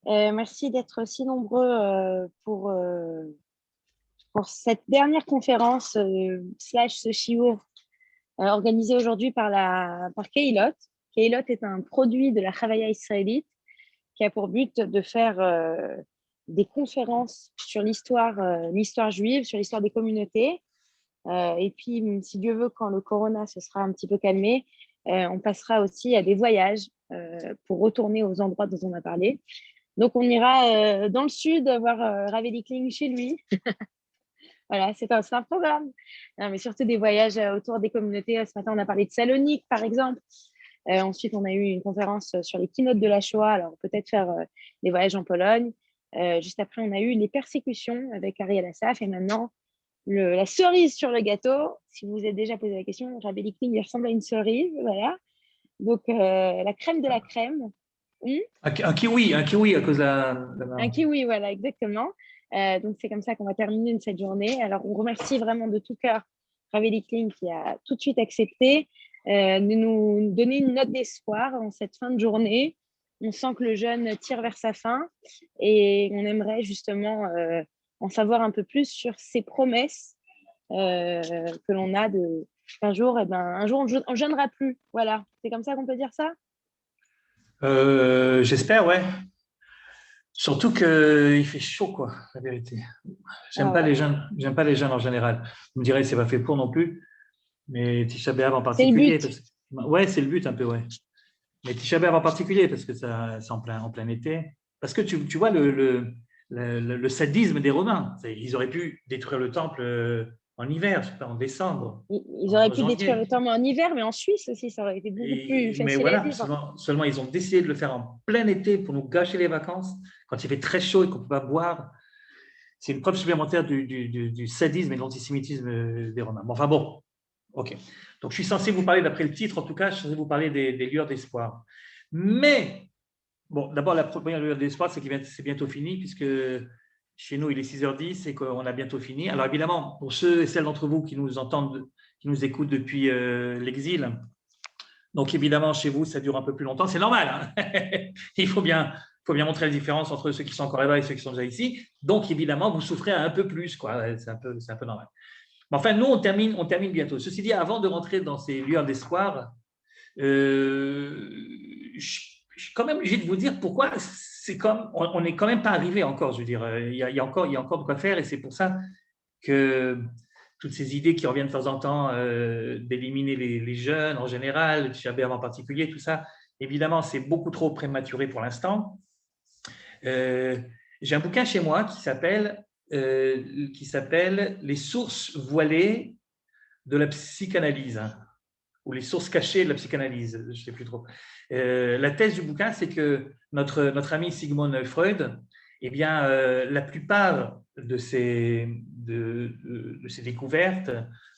Merci d'être si nombreux pour cette dernière conférence slash ce shiur organisée aujourd'hui par Kehilot. Kehilot est un produit de la Chavaya israélite qui a pour but de faire des conférences sur l'histoire juive, sur l'histoire des communautés. Et puis, si Dieu veut, quand le corona se sera un petit peu calmé, on passera aussi à des voyages pour retourner aux endroits dont on a parlé. Donc, on ira dans le sud voir Rav Kling chez lui. Voilà, c'est un programme. Non, mais surtout des voyages autour des communautés. Ce matin, on a parlé de Salonique, par exemple. Ensuite, on a eu une conférence sur les keynotes de la Shoah. Alors, peut-être faire des voyages en Pologne. Juste après, on a eu les persécutions avec Ariel Assaf. Et maintenant, la cerise sur le gâteau. Si vous vous êtes déjà posé la question, Rav Kling, il ressemble à une cerise. Voilà. Donc, la crème de la crème. Un kiwi à cause de Un kiwi, voilà, exactement. Donc, c'est comme ça qu'on va terminer cette journée. Alors, on remercie vraiment de tout cœur Rav Kling qui a tout de suite accepté de nous donner une note d'espoir en cette fin de journée. On sent que le jeûne tire vers sa fin et on aimerait justement en savoir un peu plus sur ces promesses que l'on a qu'un jour, un jour, on ne jeûnera plus. Voilà, c'est comme ça qu'on peut dire ça? J'espère, ouais. Surtout qu'il fait chaud, quoi, la vérité. Ah ouais. J'aime pas les jeunes en général. Vous me direz, c'est pas fait pour non plus, mais Tisha B'Av en C'est le particulier. but. Ouais, c'est le but un peu, ouais. Mais Tisha B'Av en particulier, parce que c'est en plein été. Parce que tu vois le sadisme des Romains. Ils auraient pu détruire le temple en hiver, je sais pas, en décembre, Ils auraient en pu détruire le janvier. temple en hiver, mais en Suisse aussi, ça aurait été beaucoup plus Mais facile à voilà, vivre. seulement ils ont décidé de le faire en plein été pour nous gâcher les vacances, quand il fait très chaud et qu'on ne peut pas boire. C'est une preuve supplémentaire du sadisme et de l'antisémitisme des Romains. Bon, enfin bon, ok. Donc je suis censé vous parler, d'après le titre en tout cas, je suis censé vous parler des lueurs d'espoir. Mais, bon, d'abord la première lueur d'espoir, c'est que c'est bientôt fini, puisque chez nous il est 6h10 et qu'on a bientôt fini. Alors évidemment, pour ceux et celles d'entre vous qui nous entendent, qui nous écoutent depuis l'exil, donc évidemment chez vous ça dure un peu plus longtemps, c'est normal, hein. Il faut bien montrer la différence entre ceux qui sont encore là-bas et ceux qui sont déjà ici. Donc, évidemment, vous souffrez un peu plus, quoi. C'est un peu normal. Mais enfin, nous, on termine bientôt. Ceci dit, avant de rentrer dans ces lueurs d'espoir, je suis quand même obligé de vous dire pourquoi on n'est quand même pas arrivé encore. Je veux dire, il y a encore de quoi faire et c'est pour ça que toutes ces idées qui reviennent de temps en temps d'éliminer les jeunes en général, le Tisha B'Av en particulier, tout ça, évidemment, c'est beaucoup trop prématuré pour l'instant. J'ai un bouquin chez moi qui s'appelle Les sources voilées de la psychanalyse, hein, ou les sources cachées de la psychanalyse, je ne sais plus trop. La thèse du bouquin, c'est que notre ami Sigmund Freud, eh bien, la plupart de ses découvertes,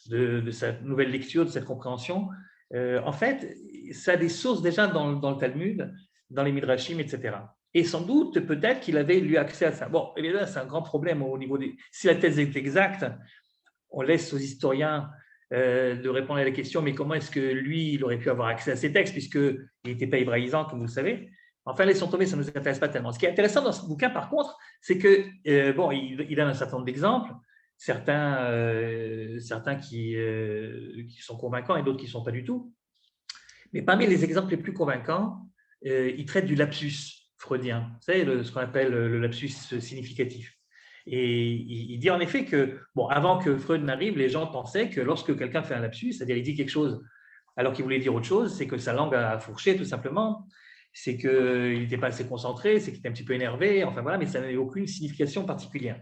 de sa nouvelle lecture, de cette compréhension, en fait, ça a des sources déjà dans le Talmud, dans les Midrashim, etc. Et sans doute, peut-être qu'il avait eu accès à ça. Bon, évidemment, c'est un grand problème au niveau des… Si la thèse est exacte, on laisse aux historiens de répondre à la question, mais comment est-ce que lui, il aurait pu avoir accès à ces textes, puisqu'il n'était pas hébraïsant, comme vous le savez. Enfin, laissons tomber, ça ne nous intéresse pas tellement. Ce qui est intéressant dans ce bouquin, par contre, c'est que, bon, il donne un certain nombre d'exemples, certains qui sont convaincants et d'autres qui ne sont pas du tout. Mais parmi les exemples les plus convaincants, il traite du lapsus freudien, vous savez, ce qu'on appelle le lapsus significatif. Et il dit en effet que, bon, avant que Freud n'arrive, les gens pensaient que lorsque quelqu'un fait un lapsus, c'est-à-dire il dit quelque chose alors qu'il voulait dire autre chose, c'est que sa langue a fourché tout simplement, c'est qu'il n'était pas assez concentré, c'est qu'il était un petit peu énervé, enfin voilà, mais ça n'avait aucune signification particulière.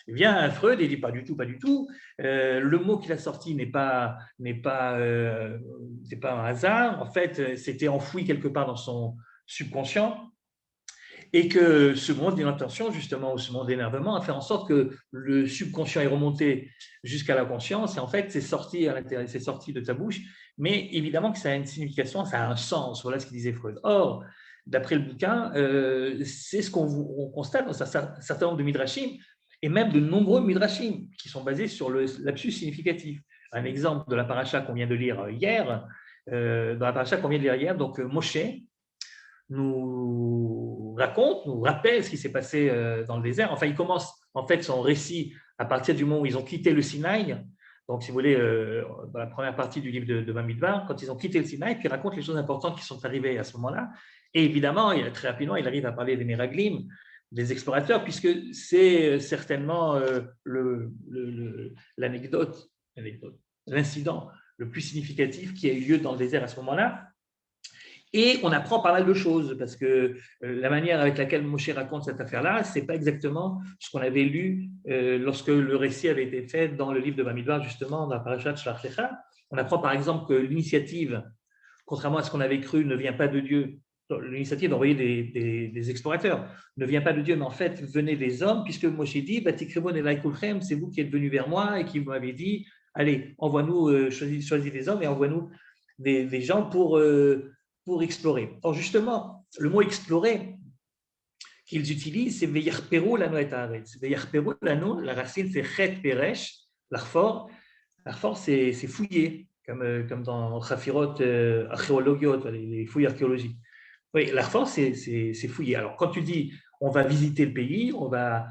Eh bien, Freud, il dit pas du tout, pas du tout. Le mot qu'il a sorti n'est pas un hasard. En fait, c'était enfoui quelque part dans son subconscient. Et que ce moment d'inattention, justement, ou ce moment d'énervement, a fait en sorte que le subconscient est remonté jusqu'à la conscience, et en fait, c'est sorti à l'intérieur, c'est sorti de ta bouche, mais évidemment que ça a une signification, ça a un sens, voilà ce qu'il disait Freud. Or, d'après le bouquin, c'est ce qu'on constate dans un certain nombre de midrashim, et même de nombreux midrashim, qui sont basés sur le lapsus significatif. Un exemple de la paracha qu'on vient de lire hier, donc Moshe nous raconte, nous rappelle ce qui s'est passé dans le désert. Enfin, il commence en fait son récit à partir du moment où ils ont quitté le Sinaï. Donc, si vous voulez, dans la première partie du livre de Bamidbar, quand ils ont quitté le Sinaï, puis il raconte les choses importantes qui sont arrivées à ce moment-là. Et évidemment, très rapidement, il arrive à parler des Meraglim, des explorateurs, puisque c'est certainement l'anecdote, l'incident le plus significatif qui a eu lieu dans le désert à ce moment-là. Et on apprend pas mal de choses, parce que la manière avec laquelle Moshe raconte cette affaire-là, ce n'est pas exactement ce qu'on avait lu lorsque le récit avait été fait dans le livre de Bamidbar, justement, dans la parashat Shlach Lecha. On apprend par exemple que l'initiative, contrairement à ce qu'on avait cru, ne vient pas de Dieu. L'initiative d'envoyer des explorateurs ne vient pas de Dieu, mais en fait, venaient des hommes, puisque Moshe dit, Batikribon elai kulchem, c'est vous qui êtes venus vers moi et qui m'avez dit, allez, envoie-nous, choisis des hommes et envoie-nous des gens pour explorer. Or, justement, le mot explorer qu'ils utilisent, c'est Veyarperu lanu et haaretz. Veyarperu lanu, la racine c'est Chet Peresh, l'arfor. L'arfor, c'est fouiller, comme dans Chafirot archéologiot, les fouilles archéologiques. Oui, l'arfor, c'est fouiller. Alors, quand tu dis on va visiter le pays, on va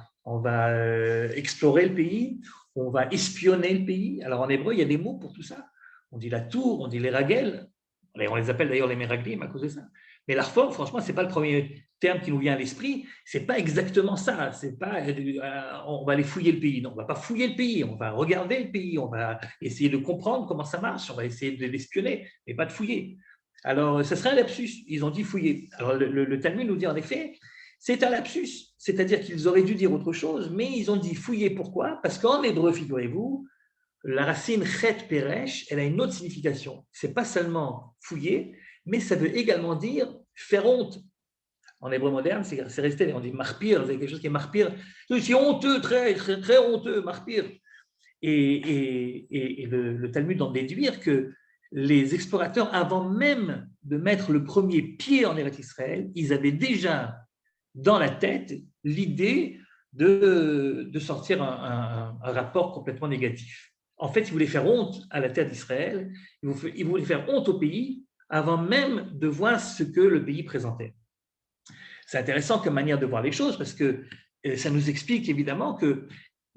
explorer le pays, on va espionner le pays. Alors, en hébreu, il y a des mots pour tout ça. On dit la tour, on dit les ragel. On les appelle d'ailleurs les Meraglim à cause de ça. Mais l'arfor, franchement, ce n'est pas le premier terme qui nous vient à l'esprit. Ce n'est pas exactement ça. C'est pas, on va aller fouiller le pays. Non, on ne va pas fouiller le pays. On va regarder le pays. On va essayer de comprendre comment ça marche. On va essayer de l'espionner, mais pas de fouiller. Alors, ce serait un lapsus. Ils ont dit fouiller. Alors, le Talmud nous dit en effet, c'est un lapsus. C'est-à-dire qu'ils auraient dû dire autre chose, mais ils ont dit fouiller. Pourquoi? Parce qu'en hébreu, figurez-vous, la racine chet peresh, elle a une autre signification. Ce n'est pas seulement fouiller, mais ça veut également dire faire honte. En hébreu moderne, c'est resté, on dit marpir, c'est quelque chose qui est marpir. C'est honteux, très, très, très honteux, marpir. Et le Talmud en déduire que les explorateurs, avant même de mettre le premier pied en Eretz Israël, ils avaient déjà dans la tête l'idée de sortir un rapport complètement négatif. En fait, ils voulaient faire honte à la terre d'Israël, ils voulaient faire honte au pays avant même de voir ce que le pays présentait. C'est intéressant comme manière de voir les choses parce que ça nous explique évidemment que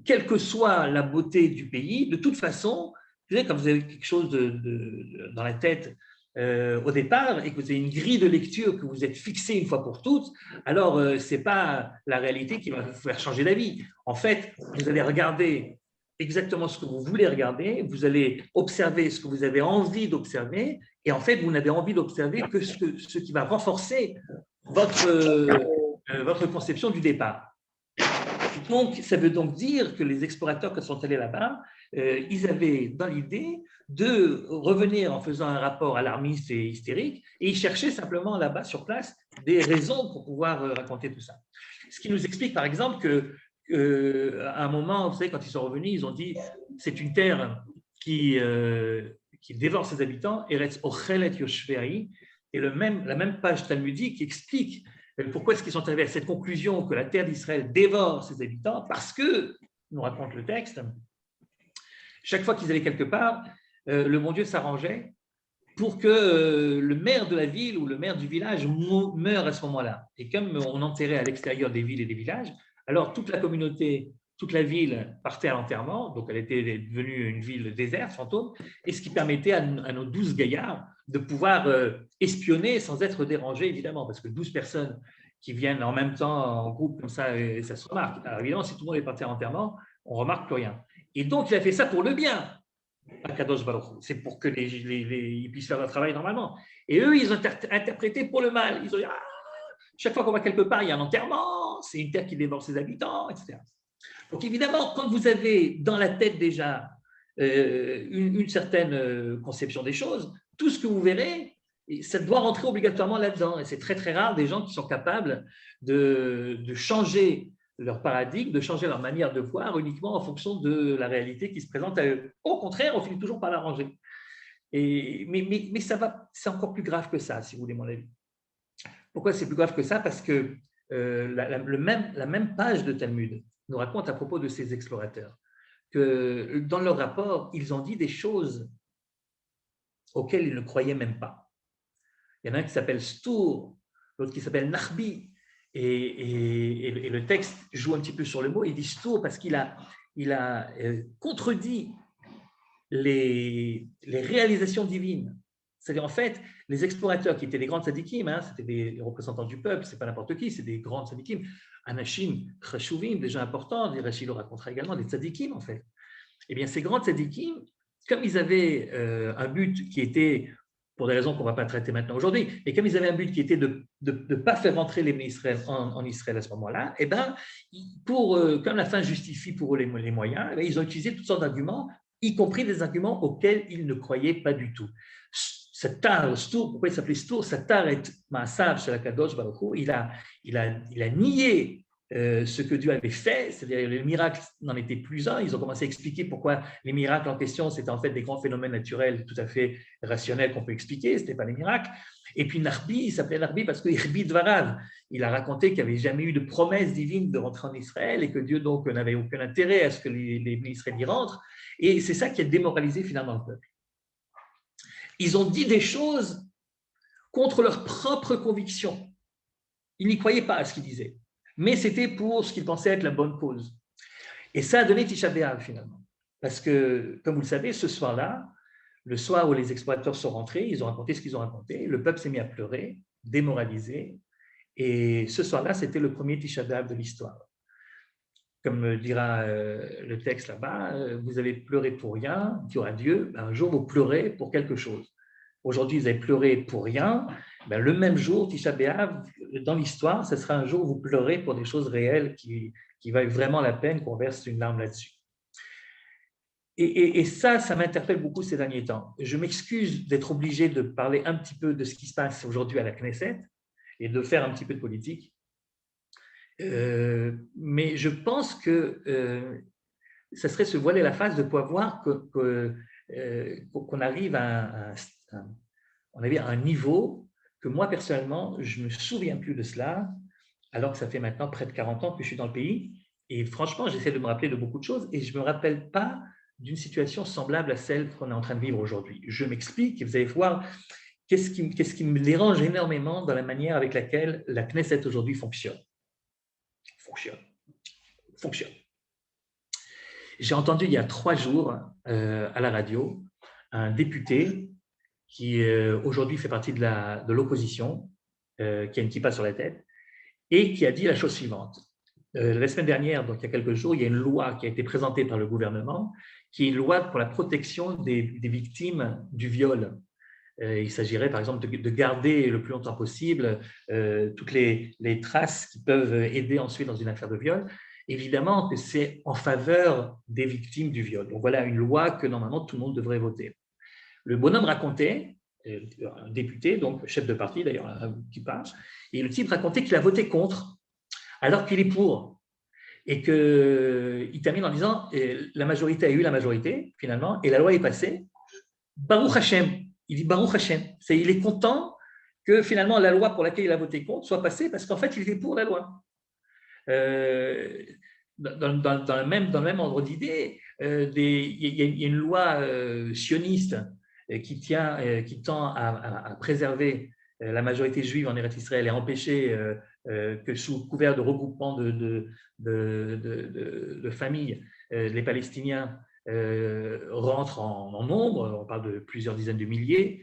quelle que soit la beauté du pays, de toute façon, vous savez, quand vous avez quelque chose dans la tête au départ et que vous avez une grille de lecture que vous êtes fixé une fois pour toutes, alors ce n'est pas la réalité qui va vous faire changer d'avis. En fait, vous allez regarder exactement ce que vous voulez regarder, vous allez observer ce que vous avez envie d'observer, et en fait, vous n'avez envie d'observer que ce qui va renforcer votre conception du départ. Donc, ça veut donc dire que les explorateurs qui sont allés là-bas, ils avaient dans l'idée de revenir en faisant un rapport alarmiste et hystérique, et ils cherchaient simplement là-bas, sur place, des raisons pour pouvoir raconter tout ça. Ce qui nous explique, par exemple, qu'à un moment, vous savez, quand ils sont revenus, ils ont dit c'est une terre qui dévore ses habitants, Eretz Ochelet Yoshveai, et la même page talmudique explique pourquoi est-ce qu'ils sont arrivés à cette conclusion que la terre d'Israël dévore ses habitants? Parce que, nous raconte le texte, chaque fois qu'ils allaient quelque part, le bon Dieu s'arrangeait pour que le maire de la ville ou le maire du village meure à ce moment-là. Et comme on enterrait à l'extérieur des villes et des villages, alors toute la communauté, toute la ville partait à l'enterrement, donc elle était devenue une ville déserte, fantôme, et ce qui permettait à nos 12 gaillards de pouvoir espionner sans être dérangés, évidemment, parce que 12 personnes qui viennent en même temps en groupe comme ça, ça se remarque. Alors évidemment, si tout le monde est parti à l'enterrement, on ne remarque plus rien. Et donc, il a fait ça pour le bien. C'est pour que ils puissent faire leur travail normalement. Et eux, ils ont interprété pour le mal. Ils ont dit, chaque fois qu'on va quelque part, il y a un enterrement, c'est une terre qui dévore ses habitants, etc. Donc évidemment, quand vous avez dans la tête déjà une certaine conception des choses, tout ce que vous verrez, ça doit rentrer obligatoirement là-dedans. Et c'est très très rare des gens qui sont capables de changer leur paradigme, de changer leur manière de voir uniquement en fonction de la réalité qui se présente à eux. Au contraire, on finit toujours par l'arranger. Mais c'est encore plus grave que ça, si vous voulez mon avis. Pourquoi c'est plus grave que ça? Parce que la même page de Talmud nous raconte à propos de ces explorateurs que dans leur rapport, ils ont dit des choses auxquelles ils ne croyaient même pas. Il y en a un qui s'appelle Stour, l'autre qui s'appelle Narbi, Et le texte joue un petit peu sur le mot. Il dit stour parce qu'il a contredit les réalisations divines. C'est-à-dire, en fait, les explorateurs qui étaient des grands tzadikim, hein, c'était des représentants du peuple, c'est pas n'importe qui, c'est des grands tzadikim, anashim, chashuvim, des gens importants, les Rachid le racontera également, des tzadikim, en fait. Eh bien, ces grands tzadikim, comme ils avaient un but qui était, pour des raisons qu'on ne va pas traiter maintenant aujourd'hui, et comme ils avaient un but qui était de ne pas faire rentrer les Israël en Israël à ce moment-là, eh ben, comme la fin justifie pour eux les moyens, eh bien, ils ont utilisé toutes sortes d'arguments, y compris des arguments auxquels ils ne croyaient pas du tout. Satar, Stour, pourquoi il s'appelait Stour? Satar est Maasav chez la Kadosh Baruch Hu. Il a nié ce que Dieu avait fait, c'est-à-dire les miracles n'en étaient plus un. Ils ont commencé à expliquer pourquoi les miracles en question, c'était en fait des grands phénomènes naturels tout à fait rationnels qu'on peut expliquer, ce n'était pas des miracles. Et puis Narbi, il s'appelait Narbi parce que Irbi Dvarav, il a raconté qu'il n'y avait jamais eu de promesse divine de rentrer en Israël et que Dieu donc n'avait aucun intérêt à ce que les Israéliens y rentrent. Et c'est ça qui a démoralisé finalement le peuple. Ils ont dit des choses contre leurs propres convictions. Ils n'y croyaient pas à ce qu'ils disaient, mais c'était pour ce qu'ils pensaient être la bonne cause. Et ça a donné Tisha B'Av finalement. Parce que, comme vous le savez, ce soir-là, le soir où les explorateurs sont rentrés, ils ont raconté ce qu'ils ont raconté, le peuple s'est mis à pleurer, démoralisé, et ce soir-là, c'était le premier Tisha B'Av de l'histoire. Comme dira le texte là-bas, vous avez pleuré pour rien, dit à Dieu, un jour vous pleurez pour quelque chose. Aujourd'hui, vous avez pleuré pour rien, le même jour, Tisha B'Av, dans l'histoire, ce sera un jour où vous pleurez pour des choses réelles qui valent vraiment la peine qu'on verse une larme là-dessus. Et ça m'interpelle beaucoup ces derniers temps. Je m'excuse d'être obligé de parler un petit peu de ce qui se passe aujourd'hui à la Knesset et de faire un petit peu de politique. Mais je pense que ça serait se voiler la face de pouvoir voir qu'on arrive à un niveau que moi, personnellement, je ne me souviens plus de cela, alors que ça fait maintenant près de 40 ans que je suis dans le pays. Et franchement, j'essaie de me rappeler de beaucoup de choses et je ne me rappelle pas d'une situation semblable à celle qu'on est en train de vivre aujourd'hui. Je m'explique et vous allez voir qu'est-ce qui me dérange énormément dans la manière avec laquelle la Knesset aujourd'hui fonctionne. J'ai entendu il y a 3 jours à la radio un député qui aujourd'hui fait partie de l'opposition, qui a une kippa sur la tête, et qui a dit la chose suivante. La semaine dernière, donc il y a quelques jours, il y a une loi qui a été présentée par le gouvernement, qui est une loi pour la protection des victimes du viol. Il s'agirait par exemple de garder le plus longtemps possible toutes les traces qui peuvent aider ensuite dans une affaire de viol. Évidemment que c'est en faveur des victimes du viol. Donc voilà une loi que normalement tout le monde devrait voter. Le bonhomme racontait, un député, donc chef de parti d'ailleurs, qui parle, et le type racontait qu'il a voté contre, alors qu'il est pour. Et qu'il termine en disant la majorité a eu la majorité, finalement, et la loi est passée. Baruch Hashem. Il dit Baruch Hashem. Il est content que finalement la loi pour laquelle il a voté contre soit passée parce qu'en fait, il était pour la loi. Dans le même ordre d'idée, il y a une loi sioniste qui tend à préserver la majorité juive en Eretz Israël et à empêcher que sous couvert de regroupement de familles, les Palestiniens rentrent en nombre, on parle de plusieurs dizaines de milliers,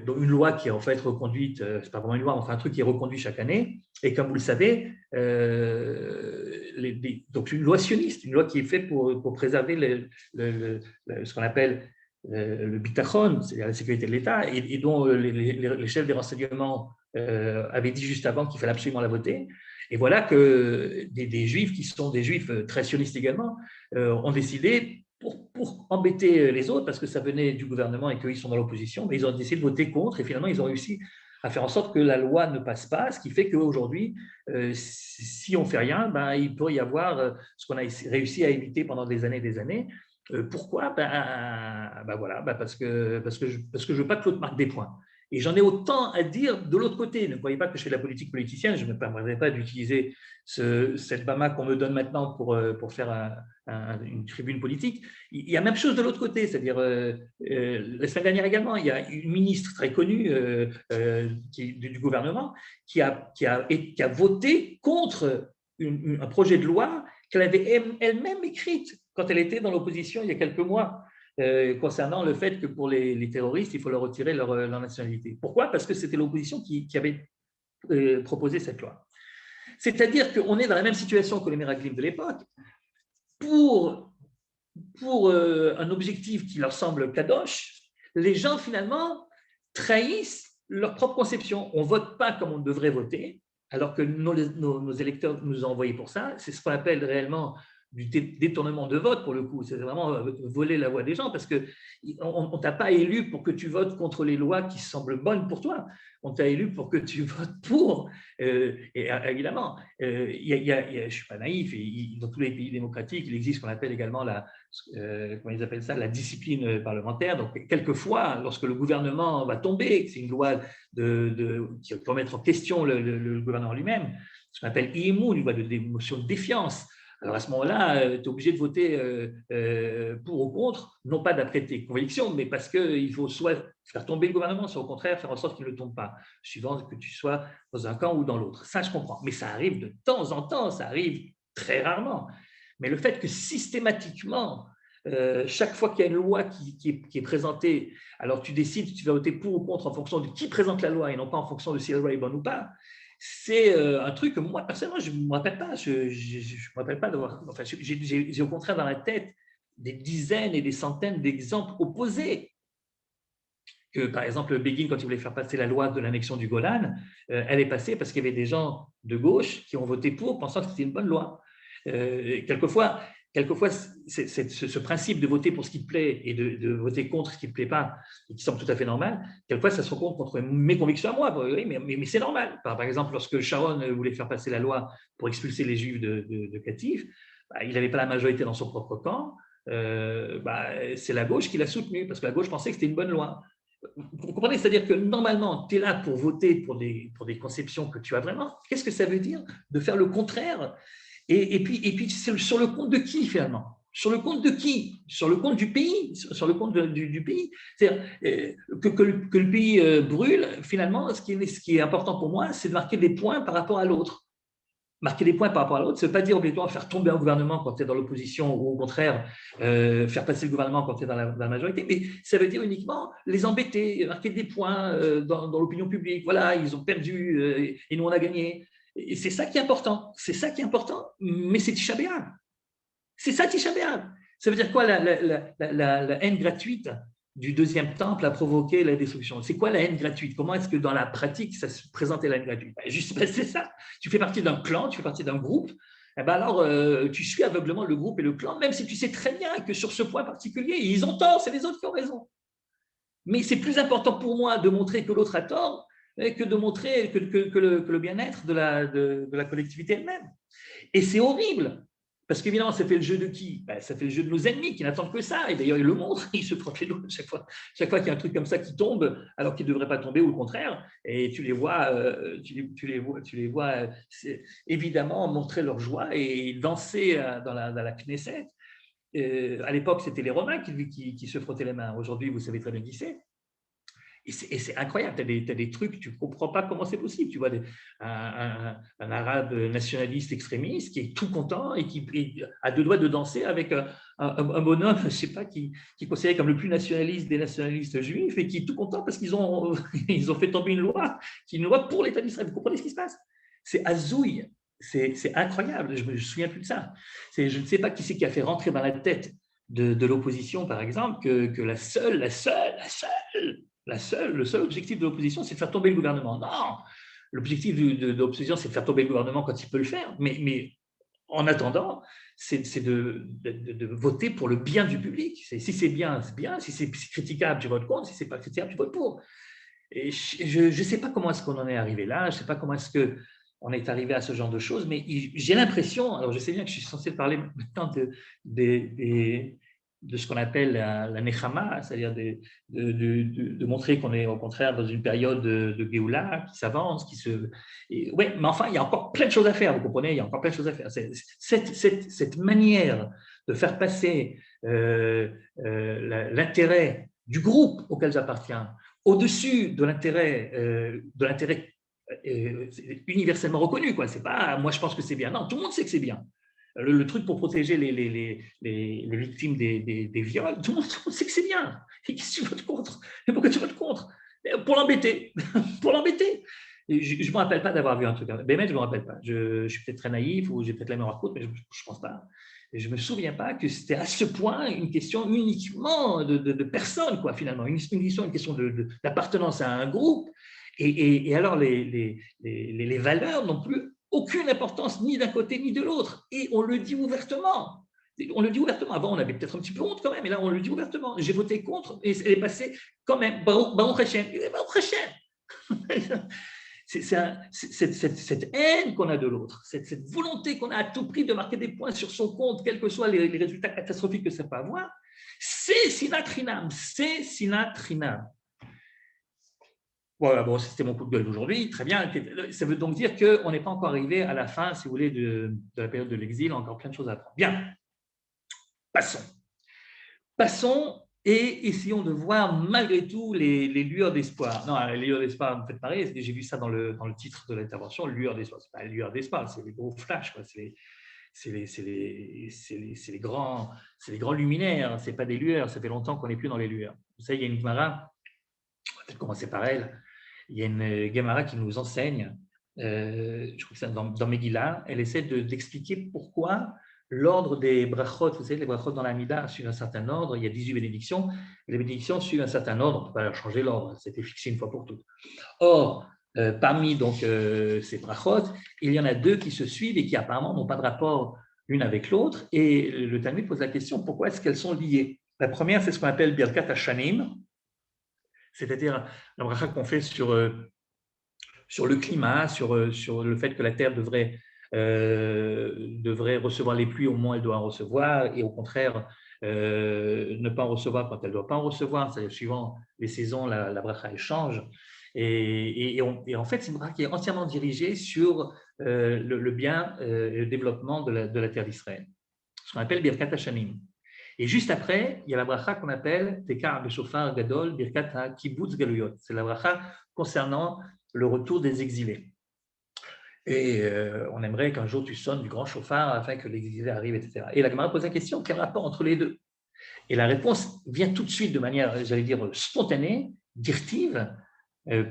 donc une loi qui est en fait reconduite, ce n'est pas vraiment une loi, enfin un truc qui est reconduit chaque année, et comme vous le savez, donc une loi sioniste, une loi qui est faite pour préserver ce qu'on appelle le bitachon, c'est-à-dire la sécurité de l'État, et dont les chefs des renseignements avaient dit juste avant qu'il fallait absolument la voter. Et voilà que des juifs, qui sont des juifs très sionistes également, ont décidé, pour embêter les autres, parce que ça venait du gouvernement et qu'ils sont dans l'opposition, mais ils ont décidé de voter contre, et finalement ils ont réussi à faire en sorte que la loi ne passe pas, ce qui fait qu'aujourd'hui, si on ne fait rien, il pourrait y avoir ce qu'on a réussi à éviter pendant des années. Pourquoi voilà, parce que je ne veux pas que l'autre marque des points. Et j'en ai autant à dire de l'autre côté. Ne croyez pas que je fais de la politique politicienne, je ne me permettrai pas d'utiliser cette bama qu'on me donne maintenant pour faire une tribune politique. Il y a la même chose de l'autre côté, c'est-à-dire la semaine dernière également, il y a une ministre très connue du gouvernement qui a voté contre un projet de loi qu'elle avait elle-même écrite quand elle était dans l'opposition il y a quelques mois. Concernant le fait que pour les terroristes, il faut leur retirer leur nationalité. Pourquoi? Parce que c'était l'opposition qui avait proposé cette loi. C'est-à-dire qu'on est dans la même situation que les Meraglim de l'époque. Pour un objectif qui leur semble kadosh, les gens finalement trahissent leur propre conception. On ne vote pas comme on devrait voter, alors que nos électeurs nous ont envoyés pour ça. C'est ce qu'on appelle réellement du détournement de vote, pour le coup. C'est vraiment voler la voix des gens, parce qu'on ne t'a pas élu pour que tu votes contre les lois qui semblent bonnes pour toi. On t'a élu pour que tu votes pour. Et évidemment, je ne suis pas naïf, dans tous les pays démocratiques, il existe ce qu'on appelle également comment ils appellent ça, la discipline parlementaire. Donc, quelquefois, lorsque le gouvernement va tomber, c'est une loi qui va mettre en question le gouvernement lui-même, ce qu'on appelle IMU, une loi de motion de défiance. Alors à ce moment-là, tu es obligé de voter pour ou contre, non pas d'après tes convictions, mais parce qu'il faut soit faire tomber le gouvernement, soit au contraire faire en sorte qu'il ne tombe pas, suivant que tu sois dans un camp ou dans l'autre. Ça, je comprends. Mais ça arrive de temps en temps, ça arrive très rarement. Mais le fait que systématiquement, chaque fois qu'il y a une loi qui est présentée, alors tu décides si tu vas voter pour ou contre en fonction de qui présente la loi et non pas en fonction de si la loi est bonne ou pas. C'est un truc que moi, personnellement, je ne me rappelle pas. Je me rappelle pas d'avoir. Enfin, j'ai au contraire dans la tête des dizaines et des centaines d'exemples opposés. Que, par exemple, Begin, quand il voulait faire passer la loi de l'annexion du Golan, elle est passée parce qu'il y avait des gens de gauche qui ont voté pour, pensant que c'était une bonne loi. Quelquefois, ce principe de voter pour ce qui te plaît et de voter contre ce qui ne te plaît pas, et qui semble tout à fait normal, quelquefois ça se rencontre contre mes convictions à moi. Oui, mais c'est normal. Par exemple, lorsque Sharon voulait faire passer la loi pour expulser les Juifs de Katif, il n'avait pas la majorité dans son propre camp. C'est la gauche qui l'a soutenu, parce que la gauche pensait que c'était une bonne loi. Vous comprenez? C'est-à-dire que normalement, tu es là pour voter pour des conceptions que tu as vraiment. Qu'est-ce que ça veut dire de faire le contraire? Et puis c'est sur le compte de qui, finalement? Sur le compte de qui? Sur le compte du pays? Sur le compte du pays? C'est-à-dire que le pays brûle, finalement, ce qui est important pour moi, c'est de marquer des points par rapport à l'autre. Marquer des points par rapport à l'autre, ça ne veut pas dire obligatoirement faire tomber un gouvernement quand tu es dans l'opposition ou au contraire faire passer le gouvernement quand tu es dans la majorité, mais ça veut dire uniquement les embêter, marquer des points dans l'opinion publique. Voilà, ils ont perdu et nous on a gagné. Et c'est ça qui est important. C'est ça qui est important, mais c'est Tisha B'Av. C'est ça Tisha B'Av. Ça veut dire quoi la haine gratuite du deuxième temple a provoqué la destruction? C'est quoi la haine gratuite? Comment est-ce que dans la pratique ça se présentait la haine gratuite? Juste, c'est ça. Tu fais partie d'un clan, tu fais partie d'un groupe. Eh ben alors, tu suis aveuglement le groupe et le clan, même si tu sais très bien que sur ce point particulier, ils ont tort, c'est les autres qui ont raison. Mais c'est plus important pour moi de montrer que l'autre a tort que de montrer que le bien-être de la collectivité elle-même. Et c'est horrible, parce qu'évidemment, ça fait le jeu de qui? Ça fait le jeu de nos ennemis qui n'attendent que ça. Et d'ailleurs, ils le montrent, ils se frottent les doigts chaque fois qu'il y a un truc comme ça qui tombe, alors qu'il ne devrait pas tomber, ou le contraire. Et tu les vois, évidemment montrer leur joie et danser dans la Knesset. À l'époque, c'était les Romains qui se frottaient les mains. Aujourd'hui, vous savez très bien qui c'est. Et c'est incroyable, tu as des trucs, tu ne comprends pas comment c'est possible. Tu vois un arabe nationaliste extrémiste qui est tout content et qui a deux doigts de danser avec un bonhomme, je ne sais pas, qui est considéré comme le plus nationaliste des nationalistes juifs et qui est tout content parce qu'ils ont fait tomber une loi qui est une loi pour l'État d'Israël. Vous comprenez ce qui se passe? C'est azouille, c'est incroyable, je ne me souviens plus de ça. Je ne sais pas qui c'est qui a fait rentrer dans la tête de l'opposition, par exemple, que le seul objectif de l'opposition, c'est de faire tomber le gouvernement. Non, l'objectif de l'opposition, c'est de faire tomber le gouvernement quand il peut le faire. Mais en attendant, c'est de voter pour le bien du public. Si c'est bien, c'est bien. Si c'est critiquable, tu votes contre. Si c'est pas critiquable, tu votes pour. Et je ne sais pas comment est-ce qu'on en est arrivé là. Je ne sais pas comment est-ce qu'on est arrivé à ce genre de choses. Mais j'ai l'impression, alors je sais bien que je suis censé parler maintenant des de ce qu'on appelle la nechama, c'est-à-dire de montrer qu'on est au contraire dans une période de Géoula qui s'avance, oui, mais enfin, il y a encore plein de choses à faire, vous comprenez, il y a encore plein de choses à faire. Cette manière de faire passer l'intérêt du groupe auquel j'appartiens au-dessus de l'intérêt universellement reconnu, quoi. C'est pas, moi je pense que c'est bien. Non, tout le monde sait que c'est bien. Le truc pour protéger les victimes des viols, tout le monde sait que c'est bien. Et qu'est-ce que tu votes contre? Et pourquoi tu votes contre? Pour l'embêter. Pour l'embêter. Je ne me rappelle pas d'avoir vu un truc. Ben, je ne me rappelle pas. Je suis peut-être très naïf ou j'ai peut-être la mémoire courte, mais je ne pense pas. Et je ne me souviens pas que c'était à ce point une question uniquement de personnes, quoi, finalement. Une question d'appartenance à un groupe. Et alors, les valeurs n'ont plus aucune importance ni d'un côté ni de l'autre. Et on le dit ouvertement. On le dit ouvertement. Avant, on avait peut-être un petit peu honte quand même, mais là, on le dit ouvertement. J'ai voté contre et elle est passée quand même. Baruch Hashem. Baruch Hashem. Cette haine qu'on a de l'autre, cette volonté qu'on a à tout prix de marquer des points sur son compte, quels que soient les résultats catastrophiques que ça peut avoir, c'est sinat chinam, c'est sinat chinam. Voilà, bon, c'était mon coup de gueule d'aujourd'hui, très bien. Ça veut donc dire qu'on n'est pas encore arrivé à la fin, si vous voulez, de la période de l'exil, encore plein de choses à apprendre. Bien, passons et essayons de voir malgré tout les lueurs d'espoir. Non, les lueurs d'espoir me fait marrer, j'ai vu ça dans le titre de l'intervention, lueurs d'espoir. Ce n'est pas les lueurs d'espoir, c'est les gros flashs, quoi. C'est les grands luminaires, ce n'est pas des lueurs, ça fait longtemps qu'on n'est plus dans les lueurs. Vous savez, il y a une Gemara, on va peut-être commencer par elle. Il y a une Gemara qui nous enseigne, je crois que c'est dans Megillah, elle essaie d'expliquer pourquoi l'ordre des brachot, vous savez, les brachot dans la Mida suivent un certain ordre, il y a 18 bénédictions, et les bénédictions suivent un certain ordre, on ne peut pas changer l'ordre, c'était fixé une fois pour toutes. Or, parmi donc, ces brachot, il y en a deux qui se suivent et qui apparemment n'ont pas de rapport l'une avec l'autre, et le Talmud pose la question, pourquoi est-ce qu'elles sont liées? La première, c'est ce qu'on appelle Birkat Hashanim, c'est-à-dire la bracha qu'on fait sur le climat, sur le fait que la terre devrait recevoir les pluies au moment où elle doit en recevoir, et au contraire, ne pas en recevoir quand elle ne doit pas en recevoir, c'est-à-dire suivant les saisons, la bracha elle change. Et en fait, c'est une bracha qui est entièrement dirigée sur le bien et le développement de la terre d'Israël, ce qu'on appelle Birkat Hashanim. Et juste après, il y a la bracha qu'on appelle Tekar Beshofar Gadol Birkat HaKibbutz Galuyot. C'est la bracha concernant le retour des exilés. Et on aimerait qu'un jour tu sonnes du grand chauffard afin que l'exilé arrive, etc. Et la Gemara pose la question, quel rapport entre les deux? Et la réponse vient tout de suite de manière, j'allais dire, spontanée, directive,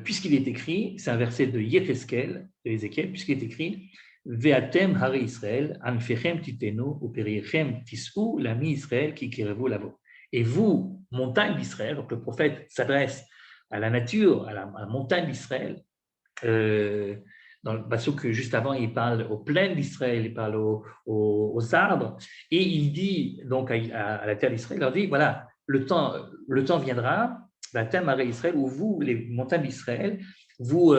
puisqu'il est écrit, c'est un verset de Yecheskel, de Ézéchiel, puisqu'il est écrit Ve'atem hari Israël, anfechem titenu, uperiechem tis'u, l'ami Israël qui kirevu lavo. Et vous, montagne d'Israël, donc le prophète s'adresse à la nature, à la montagne d'Israël, dans le pasuk juste avant, il parle aux plaines d'Israël, il parle aux arbres, et il dit donc à la terre d'Israël, il leur dit, voilà, le temps viendra, la terre marée Israël, où vous, les montagnes d'Israël, vous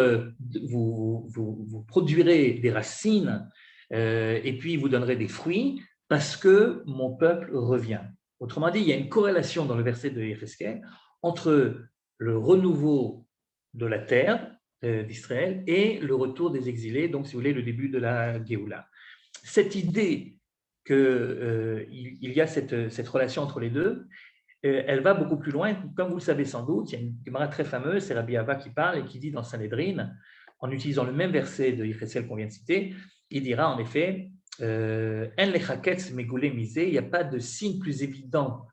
produirez des racines et puis vous donnerez des fruits parce que mon peuple revient. Autrement dit, il y a une corrélation dans le verset de Yecheskel entre le renouveau de la terre d'Israël et le retour des exilés, donc si vous voulez, le début de la Géoula. Cette idée qu'il y a cette relation entre les deux, elle va beaucoup plus loin. Comme vous le savez sans doute, il y a une Gemara très fameuse, c'est Rabbi Abba qui parle et qui dit dans Sanhedrin, en utilisant le même verset de Yecheskel qu'on vient de citer, il dira en effet En lechaketz megoulé misé, il n'y a pas de signe plus évident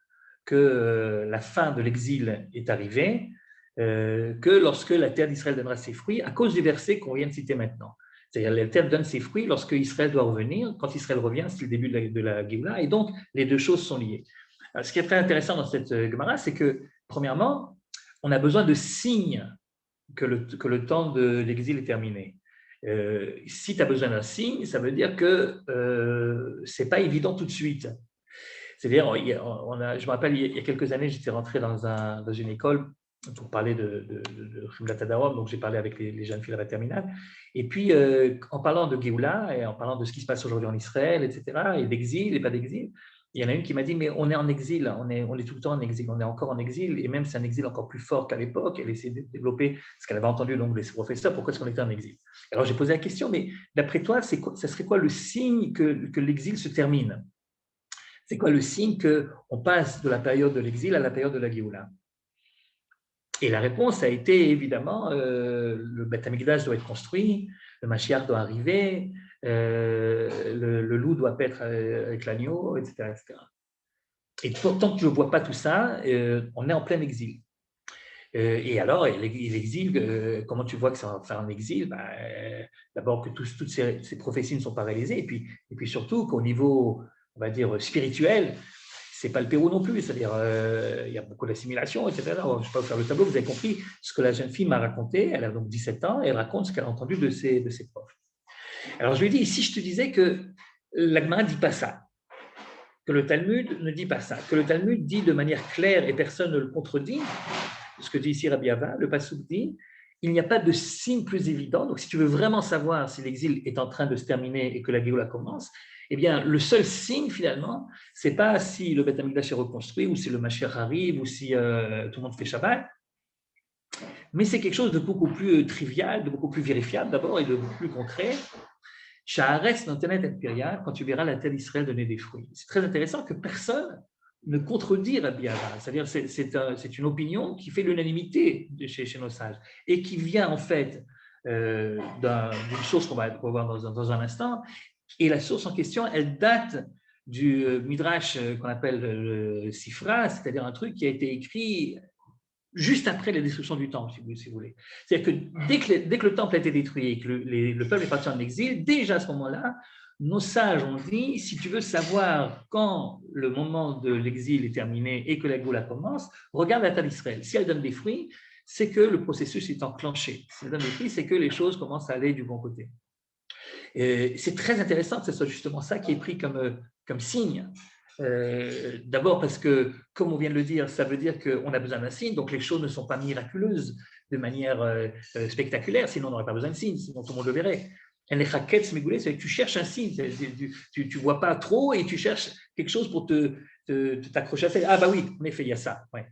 que la fin de l'exil est arrivée, que lorsque la terre d'Israël donnera ses fruits, à cause du verset qu'on vient de citer maintenant. C'est-à-dire la terre donne ses fruits lorsque Israël doit revenir. Quand Israël revient, c'est le début de la Géoula, et donc les deux choses sont liées. Alors, ce qui est très intéressant dans cette Gemara, c'est que, premièrement, on a besoin de signes que le temps de l'exil est terminé. Si tu as besoin d'un signe, ça veut dire que ce n'est pas évident tout de suite. C'est-à-dire, je me rappelle, il y a quelques années, j'étais rentré dans une école pour parler de Chimlat Hadarom, donc j'ai parlé avec les jeunes filles à la terminale. Et puis, en parlant de Géoula et en parlant de ce qui se passe aujourd'hui en Israël, etc., et d'exil et pas d'exil, Il y en a une qui m'a dit, mais on est en exil, on est tout le temps en exil, on est encore en exil, et même c'est un exil encore plus fort qu'à l'époque. Elle essaie de développer ce qu'elle avait entendu donc de ses professeurs, pourquoi est-ce qu'on était en exil. Alors j'ai posé la question, mais d'après toi, ça serait quoi le signe que l'exil se termine? C'est quoi le signe qu'on passe de la période de l'exil à la période de la Géoula? Et la réponse a été évidemment, le Beth Amikdash doit être construit, le Mashiach doit arriver, le loup doit paître avec l'agneau, etc., etc. Et tant que je ne vois pas tout ça, on est en plein exil. Et alors, l'exil, comment tu vois que ça va faire un exil? D'abord que toutes ces prophéties ne sont pas réalisées, et puis surtout qu'au niveau, on va dire, spirituel, c'est pas le Pérou non plus, c'est-à-dire il y a beaucoup d'assimilation, etc. Alors, je ne vais pas vous faire le tableau, vous avez compris ce que la jeune fille m'a raconté, elle a donc 17 ans, et elle raconte ce qu'elle a entendu de ses profs. Alors je lui ai dit, si je te disais que l'Agmara ne dit pas ça, que le Talmud ne dit pas ça, que le Talmud dit de manière claire et personne ne le contredit, ce que dit ici Rabbi Ava, le Passouk dit, il n'y a pas de signe plus évident. Donc, si tu veux vraiment savoir si l'exil est en train de se terminer et que la Géoula commence, eh bien, le seul signe, finalement, c'est pas si le Beth Amikdash est reconstruit ou si le Mashiach arrive ou si tout le monde fait Shabbat, mais c'est quelque chose de beaucoup plus trivial, de beaucoup plus vérifiable d'abord et de beaucoup plus concret. Sha'aretz notenet et piria, quand tu verras la terre d'Israël donner des fruits. C'est très intéressant que personne ne contredit Rabbi Ava. C'est-à-dire c'est une opinion qui fait l'unanimité chez nos sages et qui vient en fait d'une source qu'on va voir dans un instant. Et la source en question, elle date du Midrash qu'on appelle le Sifra, c'est-à-dire un truc qui a été écrit juste après la destruction du temple, si vous voulez. C'est-à-dire que dès que le temple a été détruit et que le peuple est parti en exil, déjà à ce moment-là, nos sages ont dit, si tu veux savoir quand le moment de l'exil est terminé et que la Géoula commence, regarde la terre d'Israël. Si elle donne des fruits, c'est que le processus est enclenché. Si elle donne des fruits, c'est que les choses commencent à aller du bon côté. Et c'est très intéressant que ce soit justement ça qui est pris comme signe. D'abord parce que, comme on vient de le dire, ça veut dire qu'on a besoin d'un signe, donc les choses ne sont pas miraculeuses de manière spectaculaire, sinon on n'aurait pas besoin de signe, sinon tout le monde le verrait. C'est que tu cherches un signe, tu ne vois pas trop et tu cherches quelque chose pour t'accrocher à ça. Ah bah oui, en effet, il y a ça. Ouais.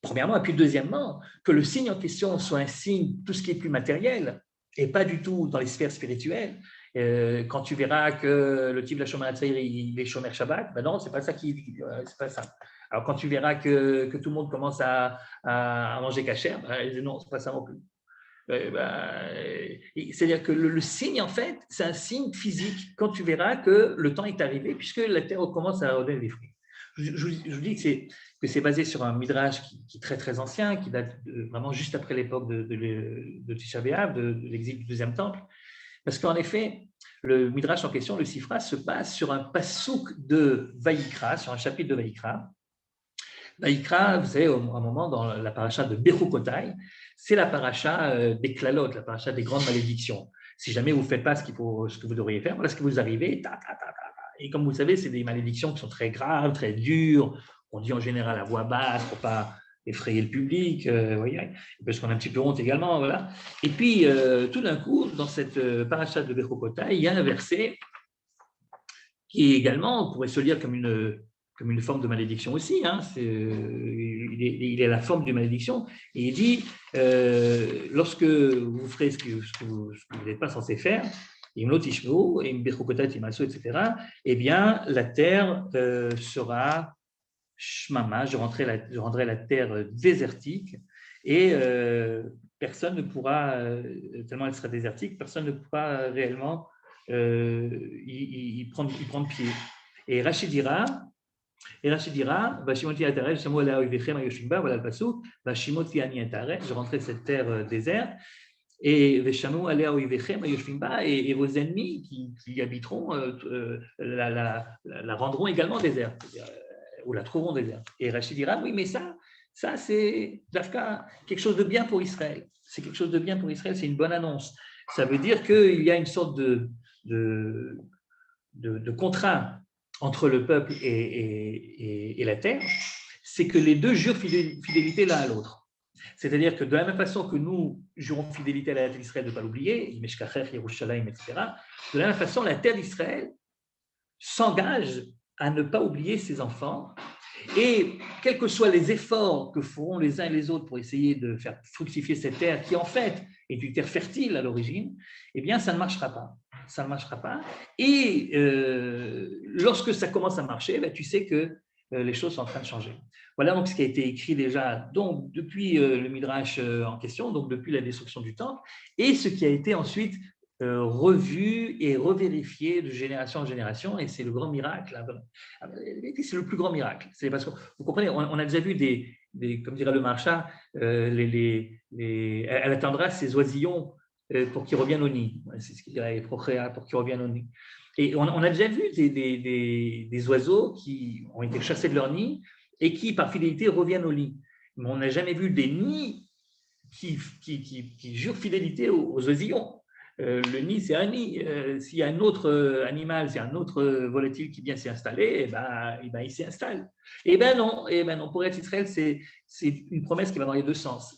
Premièrement, et puis deuxièmement, que le signe en question soit un signe, tout ce qui est plus matériel, et pas du tout dans les sphères spirituelles. Quand tu verras que le type de la Shomer Hatzair, il est Shomer Shabbat, ben non, c'est pas ça c'est pas ça. Alors quand tu verras que tout le monde commence à manger kasher, ben, non, c'est pas ça non plus. C'est-à-dire que le signe, en fait, c'est un signe physique quand tu verras que le temps est arrivé, puisque la terre commence à redonner des fruits. Je vous dis que c'est basé sur un midrash qui est très très ancien, qui date vraiment juste après l'époque de Tisha B'Av, de l'exil du deuxième temple. Parce qu'en effet, le midrash en question, le Sifra, se passe sur un passouk de Vaïkra, sur un chapitre de Vaïkra. Vaïkra, vous savez, à un moment dans la paracha de Bechukotai, c'est la paracha des klalotes, la paracha des grandes malédictions. Si jamais vous ne faites pas ce que vous devriez faire, voilà ce que vous arrivez, et comme vous le savez, c'est des malédictions qui sont très graves, très dures. On dit en général à voix basse pour ne pas effrayer le public, voyez, parce qu'on a un petit peu honte également. Voilà. Et puis, tout d'un coup, dans cette paracha de Bechukotai, il y a un verset qui également, on pourrait se lire comme une forme de malédiction aussi. Hein. Il est la forme de malédiction. Et il dit, lorsque vous ferez ce que vous n'êtes pas censé faire, etc., eh bien, la terre sera shmama, je rendrai la terre désertique et personne ne pourra, tellement elle sera désertique, personne ne pourra réellement y prendre pied. Et Rachid dira, Vashimoti Ataret, Shamo Alea Oivechem Ayoshimba, voilà le passouk, Vashimoti Ani Ataret, je rentrerai cette terre déserte, et Veshamo Alea Oivechem Ayoshimba, et vos ennemis qui y habiteront la rendront également déserte, ou la trouveront déserte. Et Rachid dira, oui, mais ça c'est quelque chose de bien pour Israël. C'est quelque chose de bien pour Israël, c'est une bonne annonce. Ça veut dire qu'il y a une sorte de contrat entre le peuple et la terre, c'est que les deux jurent fidélité l'un à l'autre. C'est-à-dire que de la même façon que nous jurons fidélité à la terre d'Israël, de ne pas l'oublier, Meshkacher, Yerushalayim, etc., de la même façon, la terre d'Israël s'engage à ne pas oublier ses enfants. Et quels que soient les efforts que feront les uns et les autres pour essayer de faire fructifier cette terre, qui en fait est une terre fertile à l'origine, eh bien, ça ne marchera pas. Ça ne marchera pas. Et lorsque ça commence à marcher, ben, tu sais que les choses sont en train de changer. Voilà donc ce qui a été écrit déjà donc, depuis le Midrash en question, donc depuis la destruction du temple, et ce qui a été ensuite revu et revérifié de génération en génération, et c'est le grand miracle. C'est le plus grand miracle. C'est parce que vous comprenez, on a déjà vu comme dirait le marchand, elle attendra ses oisillons pour qu'ils reviennent au nid. C'est ce qu'il dirait, pour qu'ils reviennent au nid. Et on a déjà vu des oiseaux qui ont été chassés de leur nid et qui, par fidélité, reviennent au nid. Mais on n'a jamais vu des nids qui jurent fidélité aux oisillons. Le nid, c'est un nid. S'il y a un autre animal, s'il y a un autre volatile qui vient s'y installer, il s'y installe. Eh bien non, pour être Israël, c'est une promesse qui va dans les deux sens.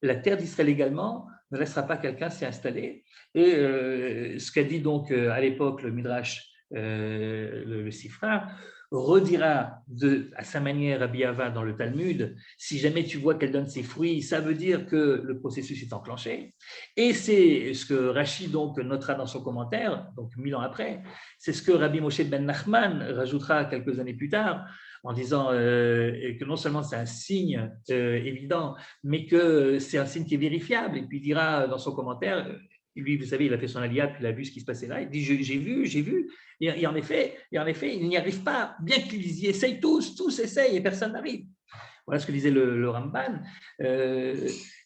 La terre d'Israël également ne laissera pas quelqu'un s'y installer. Et ce qu'a dit donc à l'époque le Midrash, le Sifra, redira à sa manière Rabbi Ava dans le Talmud, si jamais tu vois qu'elle donne ses fruits, ça veut dire que le processus est enclenché. Et c'est ce que Rashi donc notera dans son commentaire, donc 1000 ans après, c'est ce que Rabbi Moshe ben Nachman rajoutera quelques années plus tard, en disant que non seulement c'est un signe évident, mais que c'est un signe qui est vérifiable. Et puis il dira dans son commentaire, lui, vous savez, il a fait son aliyah, puis il a vu ce qui se passait là. Il dit, j'ai vu. Et en effet, il n'y arrive pas. Bien qu'ils y essayent tous essayent et personne n'arrive. Voilà ce que disait le Ramban.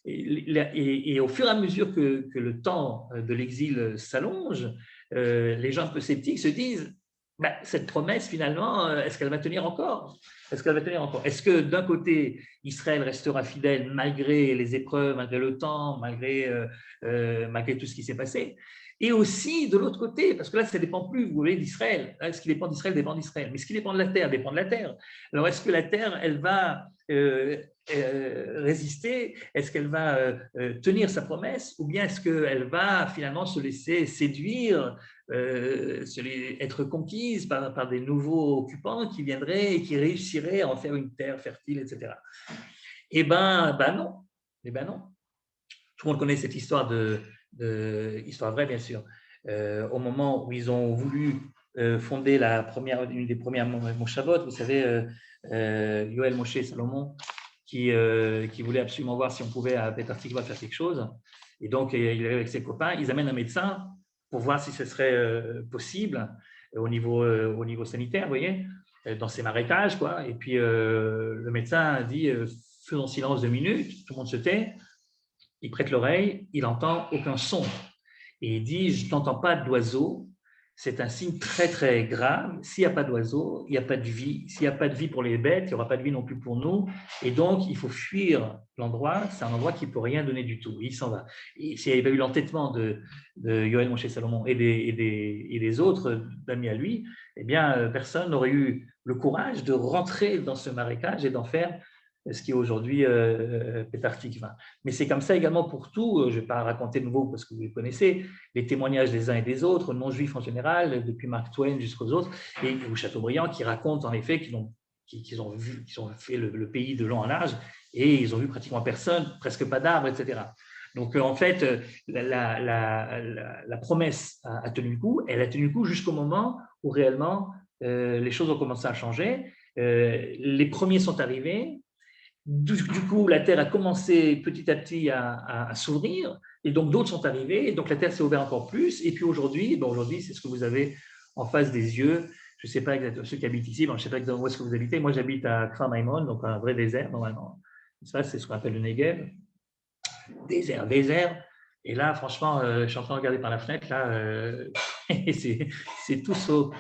Et au fur et à mesure que le temps de l'exil s'allonge, les gens un peu sceptiques se disent, cette promesse, finalement, est-ce qu'elle va tenir encore ? Est-ce que d'un côté, Israël restera fidèle malgré les épreuves, malgré le temps, malgré tout ce qui s'est passé ? Et aussi de l'autre côté, parce que là, ça ne dépend plus, vous voyez, d'Israël. Ce qui dépend d'Israël dépend d'Israël. Mais ce qui dépend de la terre dépend de la terre. Alors, est-ce que la terre, elle va résister? Est-ce qu'elle va tenir sa promesse? Ou bien est-ce qu'elle va finalement se laisser séduire, être conquise par des nouveaux occupants qui viendraient et qui réussiraient à en faire une terre fertile, etc. Eh bien, non. Tout le monde connaît cette histoire histoire vraie, bien sûr. Au moment où ils ont voulu fonder une des premières Moshavot, vous savez, Yoel Moshe Salomon, qui voulait absolument voir si on pouvait à Petah Tikva faire quelque chose. Et donc, il est avec ses copains, ils amènent un médecin pour voir si ce serait possible au niveau sanitaire, vous voyez, dans ces marécages, quoi. Et puis, le médecin dit, faisons silence 2 minutes, tout le monde se tait. Il prête l'oreille, il n'entend aucun son. Et il dit, je n'entends pas d'oiseau. C'est un signe très, très grave. S'il n'y a pas d'oiseaux, il n'y a pas de vie. S'il n'y a pas de vie pour les bêtes, il n'y aura pas de vie non plus pour nous. Et donc, il faut fuir l'endroit. C'est un endroit qui ne peut rien donner du tout. Il s'en va. Et s'il n'y avait pas eu l'entêtement de Yoel Moshe Salomon et des autres d'amis à lui, eh bien, personne n'aurait eu le courage de rentrer dans ce marécage et d'en faire ce qui est aujourd'hui Petah Tikva. Mais c'est comme ça également pour tout. Je ne vais pas raconter de nouveau parce que vous les connaissez, les témoignages des uns et des autres, non-juifs en général, depuis Mark Twain jusqu'aux autres, et ou Chateaubriand qui racontent en effet qu'ils ont fait le pays de long en large et ils ont vu pratiquement personne, presque pas d'arbres, etc. Donc en fait, la promesse a tenu le coup. Elle a tenu le coup jusqu'au moment où réellement les choses ont commencé à changer. Les premiers sont arrivés. Du coup, la Terre a commencé petit à petit à s'ouvrir, et donc d'autres sont arrivés, et donc la Terre s'est ouverte encore plus. Et puis aujourd'hui, c'est ce que vous avez en face des yeux. Je ne sais pas exactement ceux qui habitent ici, je ne sais pas exactement où est-ce que vous habitez. Moi, j'habite à Kfar Maimon, donc un vrai désert normalement. Ça, c'est ce qu'on appelle le Negev. Désert. Et là, franchement, je suis en train de regarder par la fenêtre, là, c'est tout sauf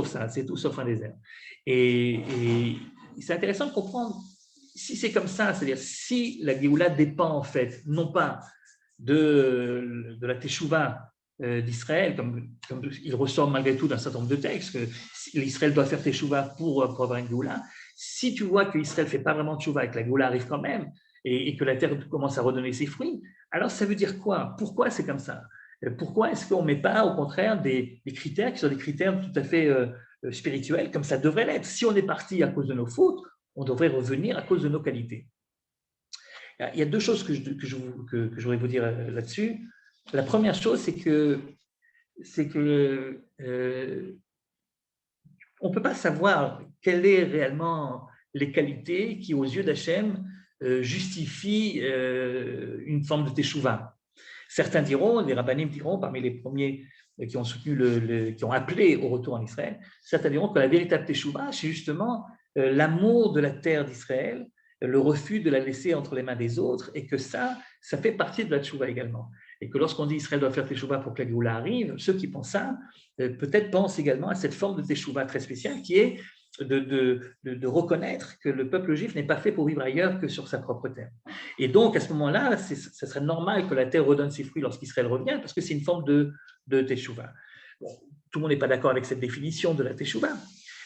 ça, c'est tout sauf un désert. Et c'est intéressant de comprendre. Si c'est comme ça, c'est-à-dire si la Géoula dépend en fait, non pas de la Teshuvah d'Israël, comme il ressort malgré tout d'un certain nombre de textes, que l'Israël doit faire Teshuvah pour avoir une Géoula, si tu vois qu'Israël ne fait pas vraiment Teshuvah et que la Géoula arrive quand même, et que la terre commence à redonner ses fruits, alors ça veut dire quoi? Pourquoi c'est comme ça? Pourquoi est-ce qu'on ne met pas, au contraire, des critères qui sont des critères tout à fait spirituelle, comme ça devrait l'être. Si on est parti à cause de nos fautes, on devrait revenir à cause de nos qualités. Il y a deux choses que je voudrais vous dire là-dessus. La première chose, c'est que on ne peut pas savoir quelles sont réellement les qualités qui, aux yeux d'Hachem, justifient une forme de teshuva. Certains diront, les rabbanim diront, parmi les premiers qui ont soutenu, qui ont appelé au retour en Israël, certains diront que la véritable teshuva, c'est justement l'amour de la terre d'Israël, le refus de la laisser entre les mains des autres, et que ça fait partie de la teshuva également. Et que lorsqu'on dit Israël doit faire teshuva pour que la Géoula arrive, ceux qui pensent ça, peut-être pensent également à cette forme de teshuva très spéciale qui est de reconnaître que le peuple juif n'est pas fait pour vivre ailleurs que sur sa propre terre. Et donc, à ce moment-là, ce serait normal que la terre redonne ses fruits lorsqu'Israël revient, parce que c'est une forme de teshuva. Bon, tout le monde n'est pas d'accord avec cette définition de la teshuva,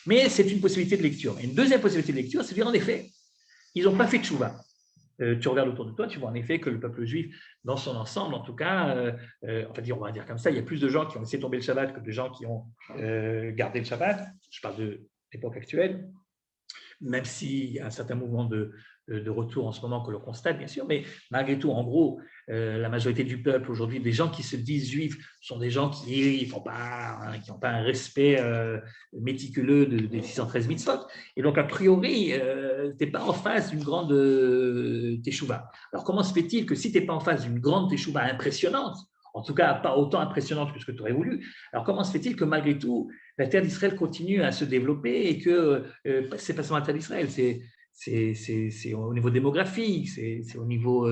mais c'est une possibilité de lecture. Et une deuxième possibilité de lecture, c'est de dire en effet, ils n'ont pas fait teshuva. Tu regardes autour de toi, tu vois en effet que le peuple juif, dans son ensemble, en tout cas, on va dire comme ça, il y a plus de gens qui ont laissé tomber le Shabbat que de gens qui ont gardé le Shabbat. Je parle de l'époque actuelle, même s'il y a un certain mouvement de retour en ce moment que l'on constate, bien sûr, mais malgré tout, en gros, la majorité du peuple aujourd'hui, des gens qui se disent juifs, sont des gens qui n'ont pas un respect méticuleux des 613 mitzvot. Et donc, a priori, tu n'es pas en face d'une grande teshuva. Alors, comment se fait-il que si tu n'es pas en face d'une grande teshuva impressionnante, en tout cas pas autant impressionnante que ce que tu aurais voulu, alors comment se fait-il que malgré tout, la terre d'Israël continue à se développer et que c'est pas seulement la terre d'Israël, c'est au niveau démographique, c'est au niveau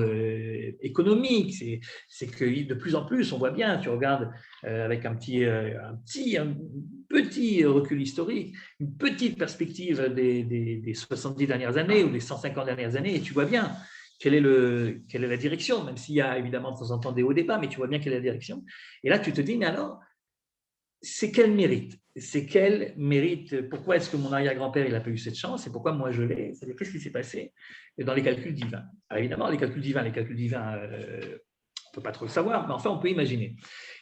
économique, c'est que de plus en plus, on voit bien, tu regardes avec un petit recul historique, une petite perspective des 70 dernières années ou des 150 dernières années, et tu vois bien quelle est la direction, même s'il y a évidemment de temps en temps des hauts débats, mais tu vois bien quelle est la direction. Et là, tu te dis, mais alors, c'est quel mérite? C'est quel mérite? Pourquoi est-ce que mon arrière-grand-père n'a pas eu cette chance et pourquoi moi je l'ai? C'est-à-dire, qu'est-ce qui s'est passé dans les calculs divins? Alors évidemment, les calculs divins, on ne peut pas trop le savoir, mais enfin, on peut imaginer.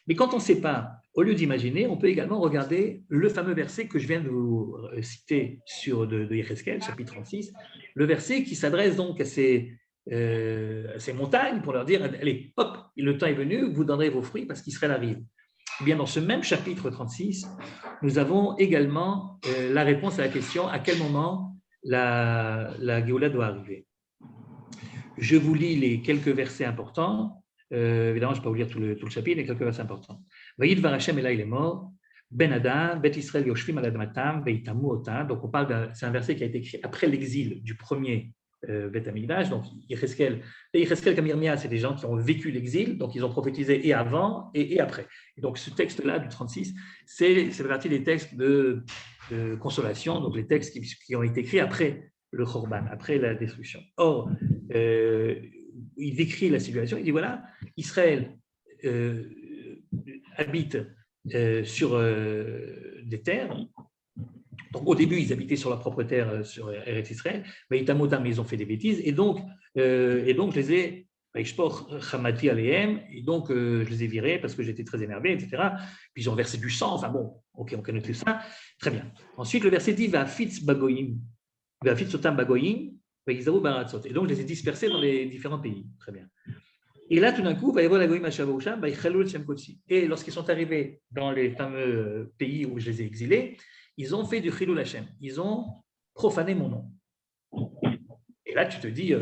Mais quand on ne sait pas, au lieu d'imaginer, on peut également regarder le fameux verset que je viens de vous citer de Yecheskel, chapitre 36, le verset qui s'adresse donc à ces montagnes pour leur dire, allez, hop, le temps est venu, vous donnerez vos fruits parce qu'Israël arrive. Eh bien, dans ce même chapitre 36, nous avons également la réponse à la question à quel moment la Géoula doit arriver. Je vous lis les quelques versets importants. Évidemment, je ne vais pas vous lire tout le chapitre, mais quelques versets importants. Vayid var Hashem elai lemor, ben Adam, bet Israël yoshvim al admatam, veitamu otam. Donc, c'est un verset qui a été écrit après l'exil du premier Beth Amikdash. Donc, Yecheskel, comme Yirmia, c'est des gens qui ont vécu l'exil, donc ils ont prophétisé et avant et après. Et donc, ce texte-là, du 36, c'est partie des textes de consolation, donc les textes qui ont été écrits après le Khorban, après la destruction. Or, il décrit la situation, il dit voilà, Israël habite sur des terres. Donc, au début, ils habitaient sur leur propre terre, sur Eretz Israël, mais ils ont fait des bêtises, et donc je les ai, et donc je les ai virés parce que j'étais très énervé, etc. Puis ils ont versé du sang, enfin bon, ok, on connaît tout ça, très bien. Ensuite, le verset dit Va'afitz bagoyim, Va'afitz otam bagoyim, ve'izaru baratzot. Et donc, je les ai dispersés dans les différents pays, très bien. Et là, tout d'un coup, et lorsqu'ils sont arrivés dans les fameux pays où je les ai exilés, ils ont fait du Chilul Hashem. Ils ont profané mon nom. Et là, tu te dis,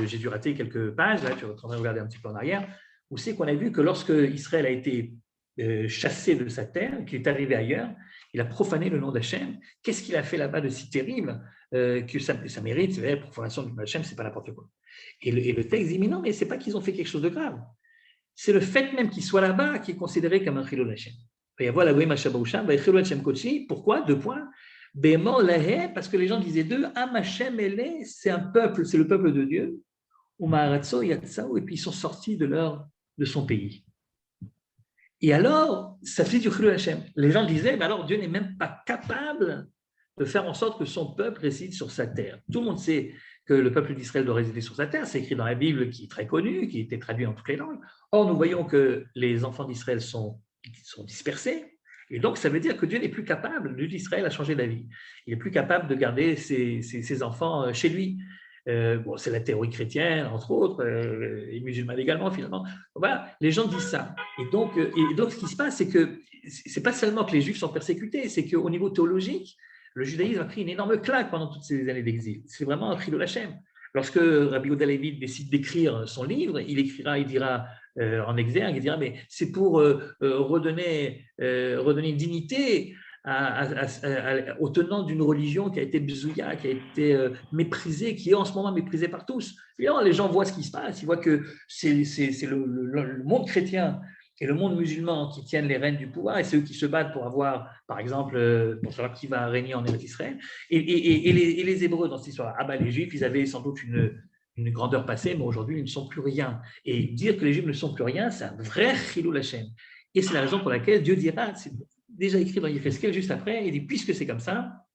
j'ai dû rater quelques pages, là, tu es en train de regarder un petit peu en arrière, où c'est qu'on a vu que lorsque Israël a été chassé de sa terre, qu'il est arrivé ailleurs, il a profané le nom d'Hachem. Qu'est-ce qu'il a fait là-bas de si terrible que ça mérite, c'est vrai, profanation du nom d'Hachem, c'est pas n'importe quoi. Et le texte dit, mais non, mais c'est pas qu'ils ont fait quelque chose de grave. C'est le fait même qu'ils soient là-bas qui est considéré comme un Chilul Hashem. Pourquoi? Deux points. Parce que les gens disaient d'eux, c'est un peuple, c'est le peuple de Dieu. Et puis ils sont sortis de son pays. Et alors, ça fait du Chilul Hashem. Les gens disaient, mais alors Dieu n'est même pas capable de faire en sorte que son peuple réside sur sa terre. Tout le monde sait que le peuple d'Israël doit résider sur sa terre. C'est écrit dans la Bible qui est très connue, qui a été traduite en toutes les langues. Or, nous voyons que les enfants d'Israël sont dispersés. Et donc, ça veut dire que Dieu n'est plus capable, Dieu d'Israël, à changer d'avis. Il n'est plus capable de garder ses enfants chez lui. Bon, c'est la théorie chrétienne, entre autres, et musulmane également, finalement. Voilà, les gens disent ça. Et donc, ce qui se passe, c'est que ce n'est pas seulement que les Juifs sont persécutés, c'est qu'au niveau théologique, le judaïsme a pris une énorme claque pendant toutes ces années d'exil. C'est vraiment un chilul Hashem. Lorsque Rabbi Yehuda Levi décide d'écrire son livre, il dira en exergue, il dira, mais c'est pour redonner une dignité aux tenants d'une religion qui a été bzouya, qui a été méprisée, qui est en ce moment méprisée par tous. Et alors, les gens voient ce qui se passe, ils voient que c'est le monde chrétien et le monde musulman qui tiennent les rênes du pouvoir, et c'est eux qui se battent pour avoir, par exemple, pour savoir qui va régner en Israël. Et les Hébreux dans cette histoire, les Juifs, ils avaient sans doute une grandeur passée, mais aujourd'hui, ils ne sont plus rien. Et dire que les Juifs ne sont plus rien, c'est un vrai chilul Hashem. Et c'est la raison pour laquelle Dieu dira, c'est déjà écrit dans Yecheskel juste après, il dit, puisque c'est comme ça,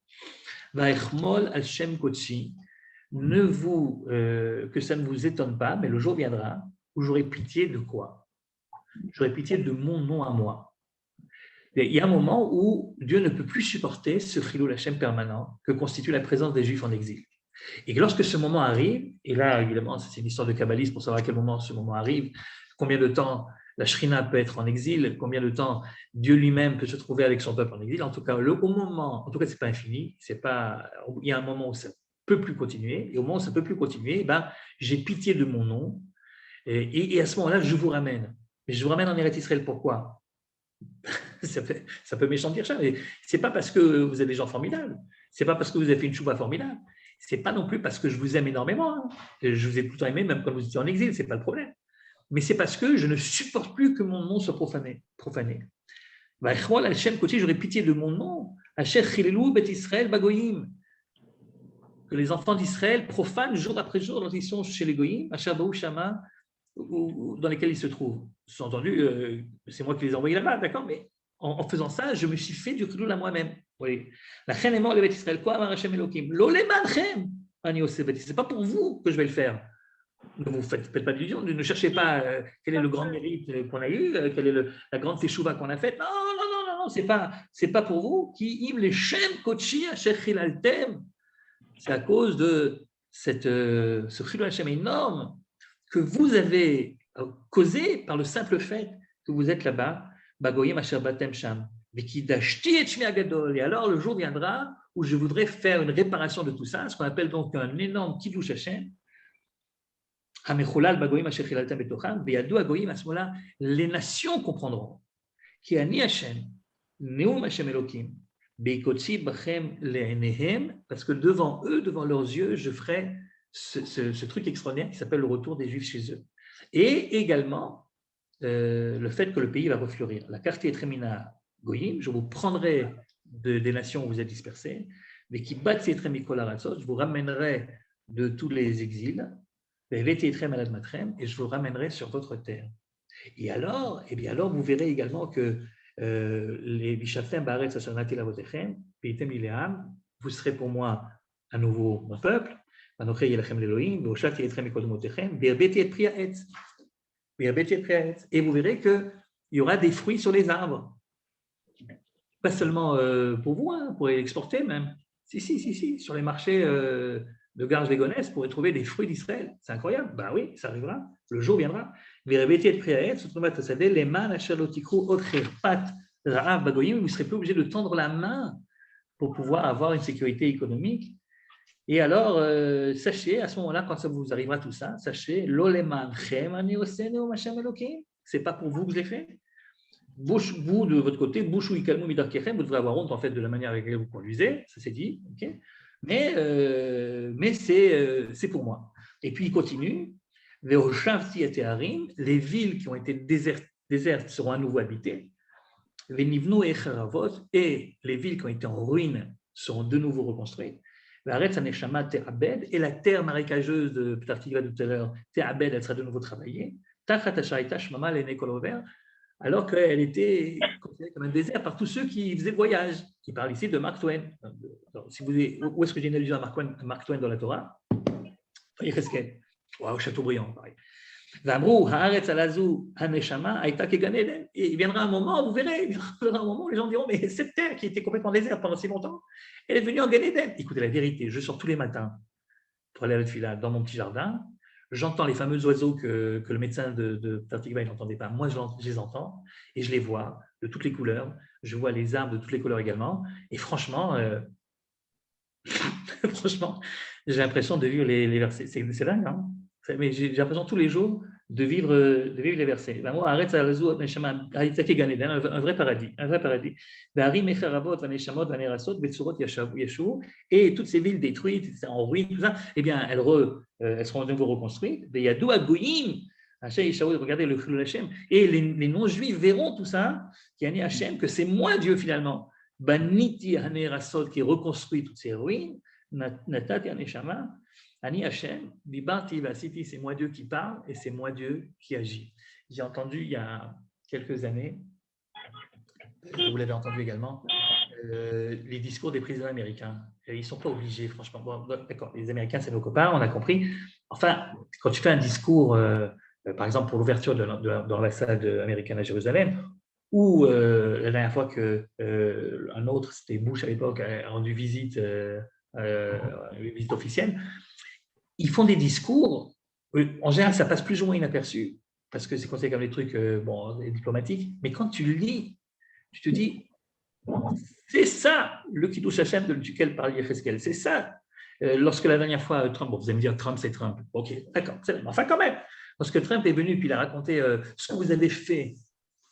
Va'echmol al-Shem Kotsi, que ça ne vous étonne pas, mais le jour viendra où j'aurai pitié de quoi? J'aurai pitié de mon nom à moi. Et il y a un moment où Dieu ne peut plus supporter ce chilul Hashem permanent que constitue la présence des Juifs en exil. Et lorsque ce moment arrive, et là, évidemment, c'est une histoire de kabbaliste pour savoir à quel moment ce moment arrive, combien de temps la Shrina peut être en exil, combien de temps Dieu lui-même peut se trouver avec son peuple en exil. En tout cas, en tout cas, c'est pas infini. Il y a un moment où ça ne peut plus continuer, et au moment où ça ne peut plus continuer, j'ai pitié de mon nom, et à ce moment-là, je vous ramène. Mais je vous ramène en Eretz Israël, pourquoi? Ça peut méchant dire ça, mais ce n'est pas parce que vous êtes des gens formidables, ce n'est pas parce que vous avez fait une chouva formidable, ce n'est pas non plus parce que je vous aime énormément. Hein. Je vous ai tout le temps aimé, même quand vous étiez en exil, ce n'est pas le problème. Mais c'est parce que je ne supporte plus que mon nom soit profané. J'aurais pitié de mon nom, que les enfants d'Israël profanent jour après jour lorsqu'ils sont chez les Goïm, dans lesquels ils se trouvent. Sous-entendu, c'est moi qui les ai envoyés là-bas, d'accord, mais en faisant ça, je me suis fait du chilul à moi-même. La reine est morte, le Beth Israël, quoi, Hashem Elohim. C'est pas pour vous que je vais le faire. Ne vous faites pas d'illusions, ne cherchez pas quel est le grand mérite qu'on a eu, quelle est la grande teshuva qu'on a faite. Non, c'est pas pour vous. Qui im les shem kochi asher chilaltem. C'est à cause de ce chilul Hashem énorme que vous avez causé par le simple fait que vous êtes là-bas, Bagoyim Asher Batem Sham, et alors le jour viendra où je voudrais faire une réparation de tout ça, ce qu'on appelle donc un énorme Kiddush Hashem, Hamechulal Bagoyim Asher Chilaltem Betocham, Beyadou Agoyim, à ce moment-là, les nations comprendront, Ki Ani Hashem, Neum Hashem Elokim, Beikotsi Bachem Le'enehem, parce que devant eux, devant leurs yeux, je ferai ce truc extraordinaire qui s'appelle le retour des Juifs chez eux. Et également, le fait que le pays va refleurir. La carte est trémina goyim, je vous prendrai des nations où vous êtes dispersés, mais qui battent ces trémicolarazot, je vous ramènerai de tous les exils, et je vous ramènerai sur votre terre. Et alors, vous verrez également que les Bishafem Baaretz Ashanati Lavotechem, Peitem Ileam, vous serez pour moi à nouveau mon peuple. Et vous verrez qu'il y aura des fruits sur les arbres. Pas seulement pour vous, hein, pour l'exporter même. Si, sur les marchés de Garges-les-Gonesse, vous pourrez trouver des fruits d'Israël. C'est incroyable. Ben oui, ça arrivera. Le jour viendra. Vous ne serez plus obligé de tendre la main pour pouvoir avoir une sécurité économique. Et alors, sachez, à ce moment-là, quand ça vous arrivera tout ça, sachez, c'est pas pour vous que je l'ai fait. Vous, de votre côté, vous devrez avoir honte en fait de la manière avec laquelle vous conduisez, ça c'est dit, okay. Mais c'est pour moi. Et puis il continue, les villes qui ont été désertes seront à nouveau habitées, et les villes qui ont été en ruine seront de nouveau reconstruites. Et la terre marécageuse de Ptartigra tout à l'heure, Te'abed, elle sera de nouveau travaillée. Alors qu'elle était considérée comme un désert par tous ceux qui faisaient le voyage, qui parlent ici de Mark Twain. Alors, où est-ce que j'ai une allusion à Mark Twain dans la Torah? Yecheskel, au Châteaubriand, pareil. Et il viendra un moment, vous verrez, il viendra un moment où les gens diront, mais cette terre qui était complètement déserte pendant si longtemps, elle est devenue en Gan Eden. Écoutez, la vérité, je sors tous les matins pour aller à la fila dans mon petit jardin, j'entends les fameux oiseaux que le médecin de Tartigba n'entendait pas. Moi, je les entends et je les vois de toutes les couleurs. Je vois les arbres de toutes les couleurs également. Et franchement, franchement, j'ai l'impression de vivre les versets. C'est dingue, hein? Mais j'ai l'impression tous les jours de vivre les versets. Ben moi, arrête ça, un vrai paradis, un vrai paradis. Et toutes ces villes détruites, en ruine, tout ça, eh bien, elles seront de nouveau reconstruites. Regardez le Chilul Hashem. Et les non-juifs verront tout ça, que c'est moi Dieu finalement. Baniti Hanerasot qui reconstruit toutes ces ruines. Natati Aneshama. Ani Hashem, Bibarti Vasiti, c'est moi Dieu qui parle et c'est moi Dieu qui agit. J'ai entendu il y a quelques années, vous l'avez entendu également, les discours des présidents américains. Ils ne sont pas obligés, franchement. Bon, d'accord, les Américains, c'est nos copains, on a compris. Enfin, quand tu fais un discours, par exemple pour l'ouverture de l'ambassade américaine à Jérusalem, ou la dernière fois qu'un autre, c'était Bush à l'époque, a rendu visite officielle, ils font des discours, en général, ça passe plus ou moins inaperçu, parce que c'est considéré comme des trucs diplomatiques, mais quand tu le lis, tu te dis, c'est ça le Kiddush Hashem duquel parle Yecheskel, c'est ça. Lorsque la dernière fois, Trump, bon, vous allez me dire, Trump, c'est Trump. Ok, d'accord, c'est vrai. Enfin, quand même, lorsque Trump est venu, puis il a raconté ce que vous avez fait.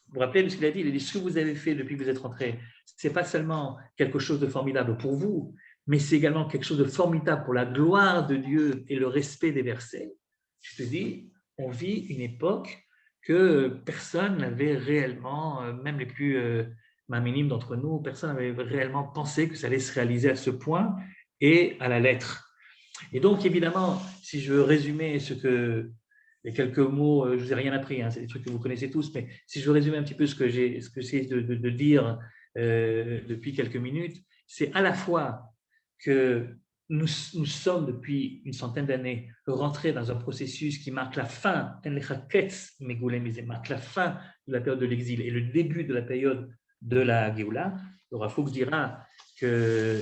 Vous vous rappelez de ce qu'il a dit? Il a dit, ce que vous avez fait depuis que vous êtes rentré, ce n'est pas seulement quelque chose de formidable pour vous, mais c'est également quelque chose de formidable pour la gloire de Dieu et le respect des versets. Je te dis, on vit une époque que personne n'avait réellement, même les plus minimes d'entre nous, personne n'avait réellement pensé que ça allait se réaliser à ce point et à la lettre. Et donc, évidemment, si je veux résumer les quelques mots, je ne vous ai rien appris, hein, c'est des trucs que vous connaissez tous, mais si je veux résumer un petit peu ce que j'ai de dire depuis quelques minutes, c'est à la fois que nous sommes depuis une centaine d'années rentrés dans un processus qui marque la fin, marque la fin de la période de l'exil et le début de la période de la Géoula. Laura Fuchs dira que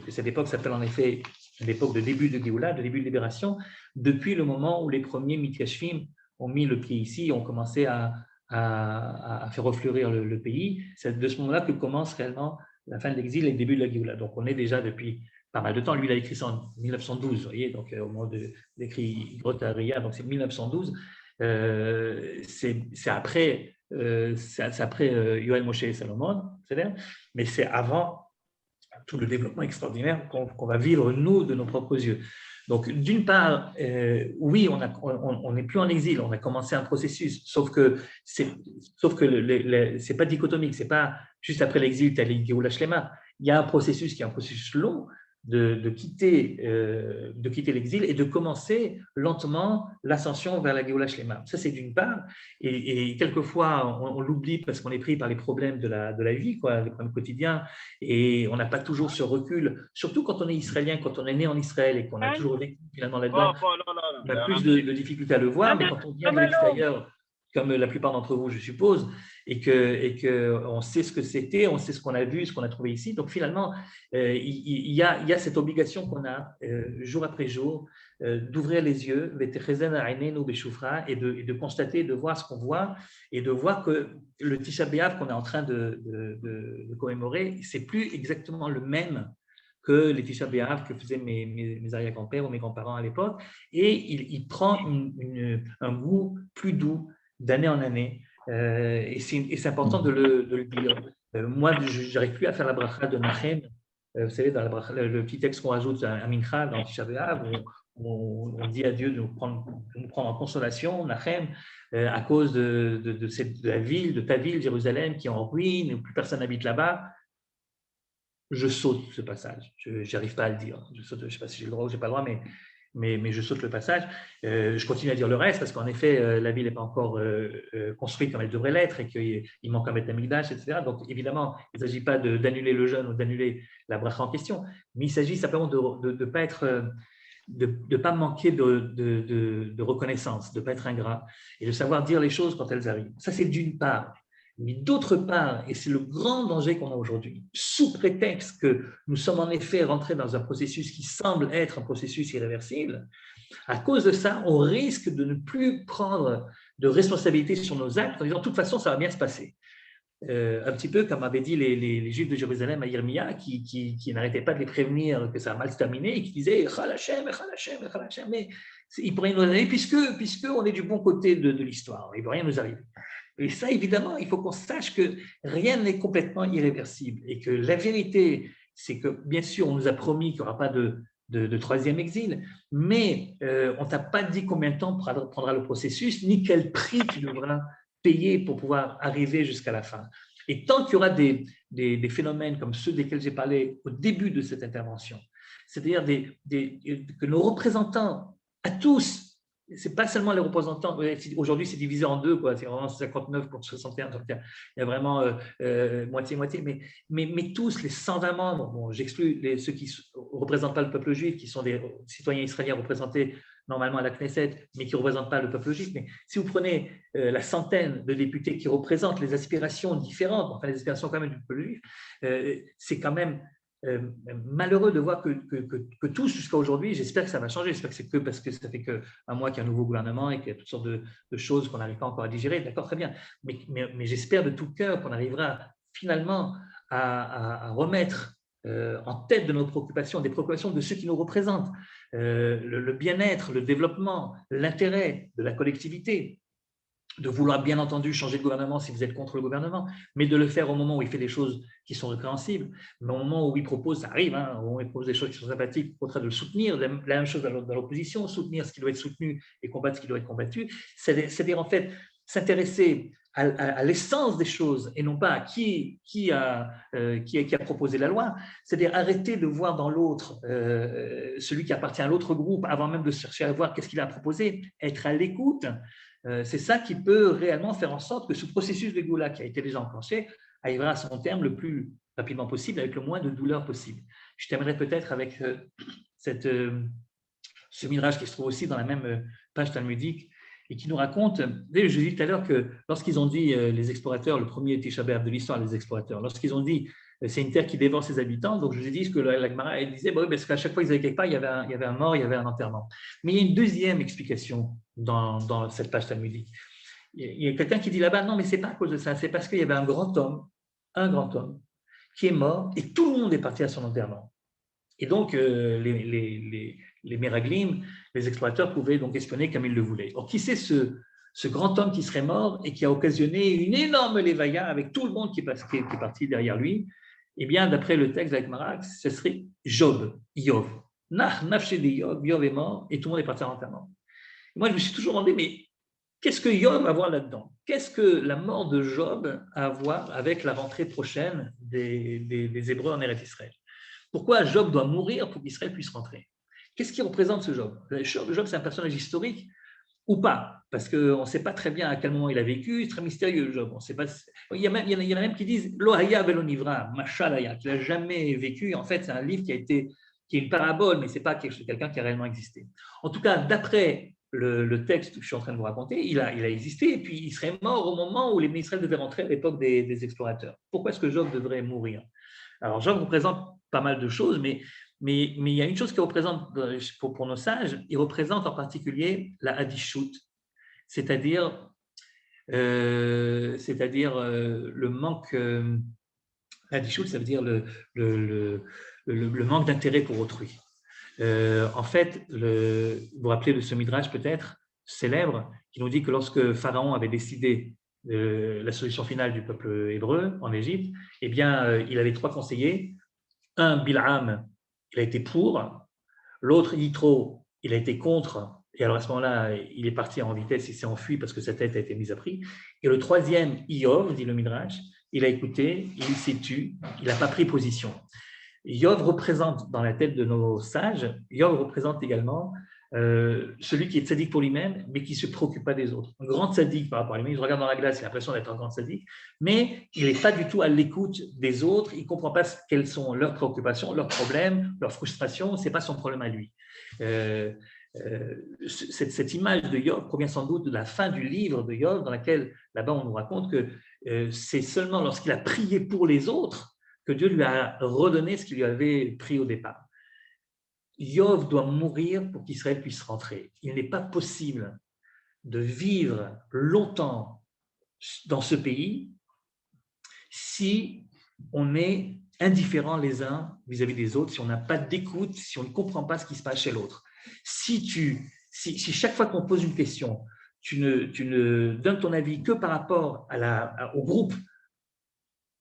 cette époque s'appelle en effet l'époque de début de Géoula, de début de libération, depuis le moment où les premiers Mitkashfim ont mis le pied ici, ont commencé à faire refleurir le pays. C'est de ce moment-là que commence réellement la fin de l'exil et le début de la Géoula. Donc, on est déjà depuis pas mal de temps. Lui, il a écrit ça en 1912, vous voyez, donc au moment de l'écrit Grotaria, donc c'est 1912. C'est après Yoel Moshe et Salomon, mais c'est avant tout le développement extraordinaire qu'on va vivre, nous, de nos propres yeux. Donc, d'une part, oui, on n'est plus en exil, on a commencé un processus, sauf que c'est pas dichotomique, c'est pas juste après l'exil, tu as les Géoula Shlema. Il y a un processus qui est un processus long de quitter l'exil et de commencer lentement l'ascension vers la Géoula Shlema. Ça, c'est d'une part. Et quelquefois, on l'oublie parce qu'on est pris par les problèmes de la vie, les problèmes quotidiens, et on n'a pas toujours ce recul, surtout quand on est israélien, quand on est né en Israël et qu'on a toujours vécu finalement là-dedans, on a plus de difficultés à le voir, mais quand on vient de l'extérieur, comme la plupart d'entre vous, je suppose, et qu'on sait ce que c'était, on sait ce qu'on a vu, ce qu'on a trouvé ici. Donc finalement, il y a cette obligation qu'on a jour après jour d'ouvrir les yeux et de constater, de voir ce qu'on voit et de voir que le Tisha B'Av qu'on est en train de commémorer, c'est plus exactement le même que les Tisha B'Av que faisaient mes arrière-grands-pères ou mes grands-parents à l'époque, et il prend un goût plus doux d'année en année. Et c'est important de le dire. Moi, je n'arrive plus à faire la bracha de Nachem. Vous savez, dans le petit texte qu'on rajoute à Mincha, dans Tisha B'Av, on dit à Dieu de nous prendre en consolation, Nachem, à cause de la ville, de ta ville, Jérusalem, qui est en ruine, plus personne n'habite là-bas. Je saute ce passage. Je n'arrive pas à le dire. Je ne sais pas si j'ai le droit ou je n'ai pas le droit, mais je saute le passage. Je continue à dire le reste parce qu'en effet, la ville n'est pas encore construite comme elle devrait l'être et qu'il manque un Beth Amikdash, etc. Donc, évidemment, il ne s'agit pas d'annuler le jeûne ou d'annuler la bracha en question, mais il s'agit simplement de ne pas être de pas manquer de reconnaissance, de ne pas être ingrat et de savoir dire les choses quand elles arrivent. Ça, c'est d'une part. Mais d'autre part, et c'est le grand danger qu'on a aujourd'hui, sous prétexte que nous sommes en effet rentrés dans un processus qui semble être un processus irréversible, à cause de ça, on risque de ne plus prendre de responsabilité sur nos actes en disant de toute façon, ça va bien se passer. Un petit peu comme avaient dit les Juifs de Jérusalem à Irmia, qui n'arrêtaient pas de les prévenir que ça va mal se terminer et qui disaient Chal Hashem, Chal Hashem, Chal Hashem, mais il ne peut rien nous arriver puisqu'on est du bon côté de l'histoire, il ne peut rien nous arriver. Et ça, évidemment, il faut qu'on sache que rien n'est complètement irréversible et que la vérité, c'est que bien sûr, on nous a promis qu'il n'y aura pas de troisième exil, mais on ne t'a pas dit combien de temps prendra le processus, ni quel prix tu devras payer pour pouvoir arriver jusqu'à la fin. Et tant qu'il y aura des phénomènes comme ceux desquels j'ai parlé au début de cette intervention, c'est-à-dire que nos représentants, à tous, ce n'est pas seulement les représentants, aujourd'hui c'est divisé en deux, quoi, c'est vraiment 59 contre 61, donc il y a vraiment moitié-moitié, mais tous les 120 membres, bon, j'exclus ceux qui ne représentent pas le peuple juif, qui sont des citoyens israéliens représentés normalement à la Knesset, mais qui ne représentent pas le peuple juif. Mais si vous prenez la centaine de députés qui représentent les aspirations différentes, enfin les aspirations quand même du peuple juif, c'est quand même malheureux de voir que tous, jusqu'à aujourd'hui, j'espère que ça va changer. J'espère que c'est que parce que ça fait qu'un mois qu'il y a un nouveau gouvernement et qu'il y a toutes sortes de choses qu'on n'arrive pas encore à digérer. D'accord, très bien. Mais j'espère de tout cœur qu'on arrivera finalement à remettre en tête de nos préoccupations, des préoccupations de ceux qui nous représentent, le bien-être, le développement, l'intérêt de la collectivité, de vouloir bien entendu changer de gouvernement si vous êtes contre le gouvernement, mais de le faire au moment où il fait des choses qui sont répréhensibles, mais au moment où il propose, ça arrive, hein, au moment où il propose des choses qui sont sympathiques, au contraire de le soutenir, la même chose dans l'opposition, soutenir ce qui doit être soutenu et combattre ce qui doit être combattu, c'est-à-dire en fait s'intéresser à l'essence des choses et non pas à qui a proposé la loi, c'est-à-dire arrêter de voir dans l'autre celui qui appartient à l'autre groupe avant même de chercher à voir qu'est-ce qu'il a proposé, être à l'écoute. C'est ça qui peut réellement faire en sorte que ce processus de Géoula qui a été déjà enclenché arrivera à son terme le plus rapidement possible, avec le moins de douleur possible. Je terminerai peut-être avec ce midrash qui se trouve aussi dans la même page talmudique et qui nous raconte, je dis tout à l'heure que lorsqu'ils ont dit, les explorateurs, le premier Tisha B'Av de l'histoire des explorateurs, lorsqu'ils ont dit c'est une terre qui dévore ses habitants, donc je vous ai dit ce que la Gemara disait, bon, parce qu'à chaque fois qu'ils allaient quelque part, il y avait un mort, il y avait un enterrement. Mais il y a une deuxième explication dans cette page talmudique. Il y a quelqu'un qui dit là-bas, non, mais ce n'est pas à cause de ça, c'est parce qu'il y avait un grand homme, qui est mort et tout le monde est parti à son enterrement. Et donc, les Meraglim, les explorateurs pouvaient donc espionner comme ils le voulaient. Or, qui c'est ce grand homme qui serait mort et qui a occasionné une énorme lévaya avec tout le monde qui est parti derrière lui? Eh bien, d'après le texte avec Marak, ce serait Job, Yov. Nafshé de Yov, Yov est mort et tout le monde est parti à l'enterrement. Moi, je me suis toujours demandé, mais qu'est-ce que Yov a à voir là-dedans? Qu'est-ce que la mort de Job a à voir avec la rentrée prochaine des Hébreux en Eretz Israël? Pourquoi Job doit mourir pour qu'Israël puisse rentrer? Qu'est-ce qui représente ce Job? Job, c'est un personnage historique ou pas? Parce qu'on ne sait pas très bien à quel moment il a vécu, c'est très mystérieux, Job. On sait pas. Il y en a même qui disent Lo haya velo nivra, mashal haya, qu'il n'a jamais vécu. En fait, c'est un livre qui est une parabole, mais ce n'est pas quelqu'un qui a réellement existé. En tout cas, d'après le texte que je suis en train de vous raconter, il a existé et puis il serait mort au moment où les Israël devaient rentrer à l'époque des explorateurs. Pourquoi est-ce que Job devrait mourir? Alors, Job représente pas mal de choses, mais il y a une chose qui représente pour nos sages, il représente en particulier la hadishut, c'est-à-dire le manque. Hadishut, ça veut dire le manque d'intérêt pour autrui. En fait, vous vous rappelez de ce midrash peut-être célèbre qui nous dit que lorsque Pharaon avait décidé la solution finale du peuple hébreu en Égypte, eh bien, il avait 3 conseillers. Un, Bil'am, il a été pour. L'autre, Yitro, il a été contre. Et alors à ce moment-là, il est parti en vitesse, il s'est enfui parce que sa tête a été mise à prix. Et le troisième, Iyov, dit le Midrash, il a écouté, il s'est tu, il n'a pas pris position. Iyov représente, dans la tête de nos sages, Iyov représente également celui qui est tzaddik pour lui-même, mais qui ne se préoccupe pas des autres. Un grand tzaddik par rapport à lui-même, il regarde dans la glace, il a l'impression d'être un grand tzaddik, mais il n'est pas du tout à l'écoute des autres, il ne comprend pas quelles sont leurs préoccupations, leurs problèmes, leurs frustrations, ce n'est pas son problème à lui. Cette image de Yov provient sans doute de la fin du livre de Yov, dans laquelle, là-bas, on nous raconte que c'est seulement lorsqu'il a prié pour les autres que Dieu lui a redonné ce qu'il lui avait pris au départ. Yov doit mourir pour qu'Israël puisse rentrer. Il n'est pas possible de vivre longtemps dans ce pays si on est indifférents les uns vis-à-vis des autres, si on n'a pas d'écoute, si on ne comprend pas ce qui se passe chez l'autre. Si chaque fois qu'on pose une question, tu ne donnes ton avis que par rapport au groupe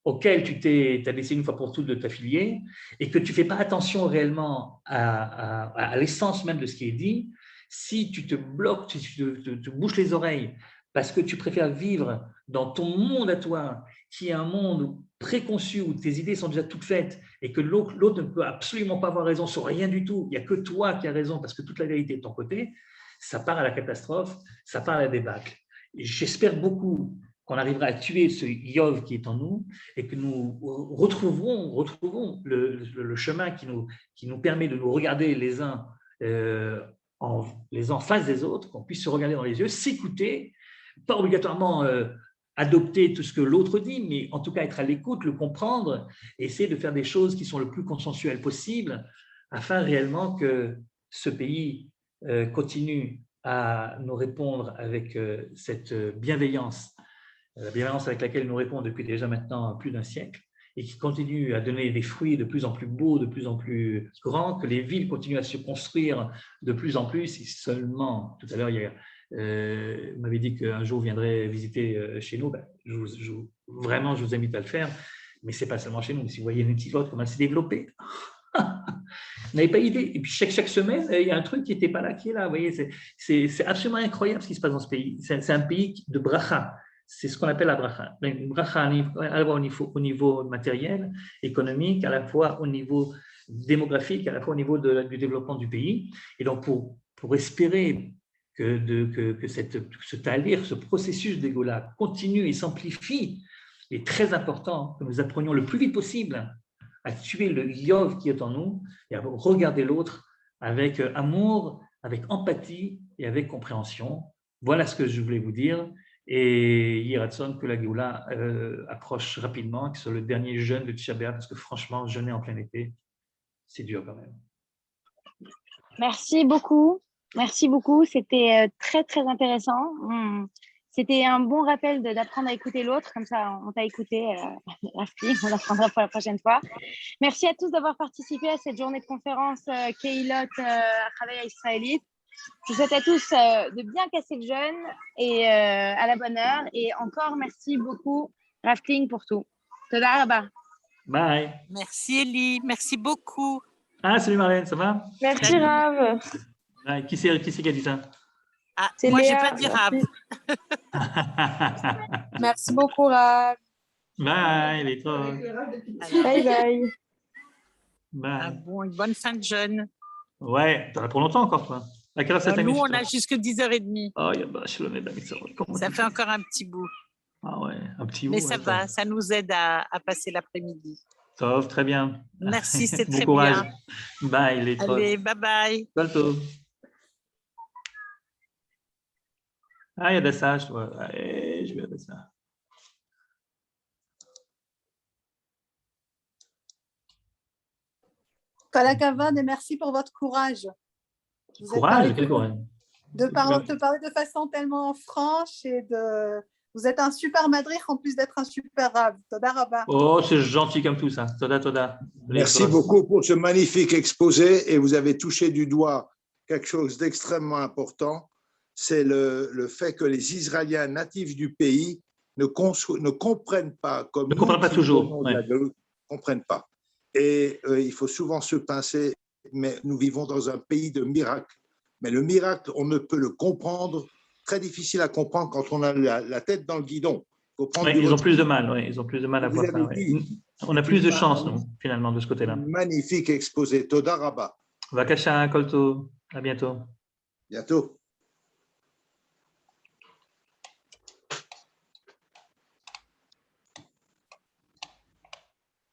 auquel tu as décidé une fois pour toutes de t'affilier et que tu ne fais pas attention réellement à l'essence même de ce qui est dit, si tu te bloques, si tu te bouches les oreilles parce que tu préfères vivre dans ton monde à toi, qui est un monde préconçu où tes idées sont déjà toutes faites et que l'autre ne peut absolument pas avoir raison sur rien du tout, il n'y a que toi qui as raison parce que toute la vérité est de ton côté, ça part à la catastrophe, ça part à la débâcle. Et j'espère beaucoup qu'on arrivera à tuer ce Yov qui est en nous et que nous retrouvons le chemin qui nous permet de nous regarder les uns en face des autres, qu'on puisse se regarder dans les yeux, s'écouter, pas obligatoirement adopter tout ce que l'autre dit, mais en tout cas être à l'écoute, le comprendre, et essayer de faire des choses qui sont le plus consensuelles possible, afin réellement que ce pays continue à nous répondre avec cette bienveillance, la bienveillance avec laquelle il nous répond depuis déjà maintenant plus d'un siècle, et qui continue à donner des fruits de plus en plus beaux, de plus en plus grands, que les villes continuent à se construire de plus en plus, et seulement, tout à l'heure, vous m'avez dit qu'un jour vous viendrez visiter chez nous, vraiment je vous invite à le faire, mais ce n'est pas seulement chez nous, si vous voyez une petite comment elle s'est développée, vous n'avez pas idée. Et puis chaque semaine, il y a un truc qui n'était pas là, qui est là. Vous voyez, c'est absolument incroyable ce qui se passe dans ce pays. C'est un pays de bracha. C'est ce qu'on appelle la bracha. Une bracha à la fois au niveau matériel, économique, à la fois au niveau démographique, à la fois au niveau du développement du pays. Et donc, pour espérer que ce talir, ce processus d'égola continue et s'amplifie, il est très important que nous apprenions le plus vite possible à tuer le Yov qui est en nous et à regarder l'autre avec amour, avec empathie et avec compréhension. Voilà ce que je voulais vous dire. Et Yiratson, que la Géoula approche rapidement, que ce soit le dernier jeûne de Tisha B'Av, parce que franchement, jeûner en plein été, c'est dur quand même. Merci beaucoup. Merci beaucoup. C'était très, très intéressant. C'était un bon rappel d'apprendre à écouter l'autre. Comme ça, on t'a écouté, Rafli, on l'apprendra pour la prochaine fois. Merci à tous d'avoir participé à cette journée de conférence Kehilot à Travail israélite. Je vous souhaite à tous de bien casser le jeûne et à la bonne heure. Et encore, merci beaucoup, Rafling, pour tout. Toda rabba. Bye. Merci, Elie. Merci beaucoup. Ah, salut Marlène, ça va? Merci, Rav. Ah, qui c'est qui a dit ça? Ah, moi, je n'ai pas dit Rav. Merci beaucoup, Rav. Bye, les trop. Bye, bye. Bye. Une bonne fin de jeûne. Ouais, t'en as pour longtemps encore, toi. À quelle heure ça Nous, on a jusque 10h30. Oh, ça fait encore un petit bout. Ah ouais, un petit bout. Mais ça va, ça nous aide à passer l'après-midi. Sauf, très bien. Merci, c'est bon très courage. bien. Bye, les trolls. Allez, bye bye. Bientôt. Ah, il y a des sages, toi. Allez, je vais avec ça. Kalakavan, et merci pour votre courage. Courage, quel courage. De parler de façon tellement franche et vous êtes un super madrich en plus d'être un super rave. Toda rabba. Oh, c'est gentil comme tout ça. Toda, toda. Merci beaucoup pour ce magnifique exposé et vous avez touché du doigt quelque chose d'extrêmement important, c'est le fait que les Israéliens natifs du pays ne comprennent pas comme ne comprennent pas toujours. Ne comprennent pas. Et il faut souvent se pincer, mais nous vivons dans un pays de miracles. Mais le miracle, on ne peut le comprendre, très difficile à comprendre quand on a la tête dans le guidon. Ils ont plus de mal, ils ont plus de mal à voir ça. On a plus de chance, nous, finalement, de ce côté-là. Magnifique exposé. Toda rabba. Vakasha, Kolto. À bientôt. Bientôt.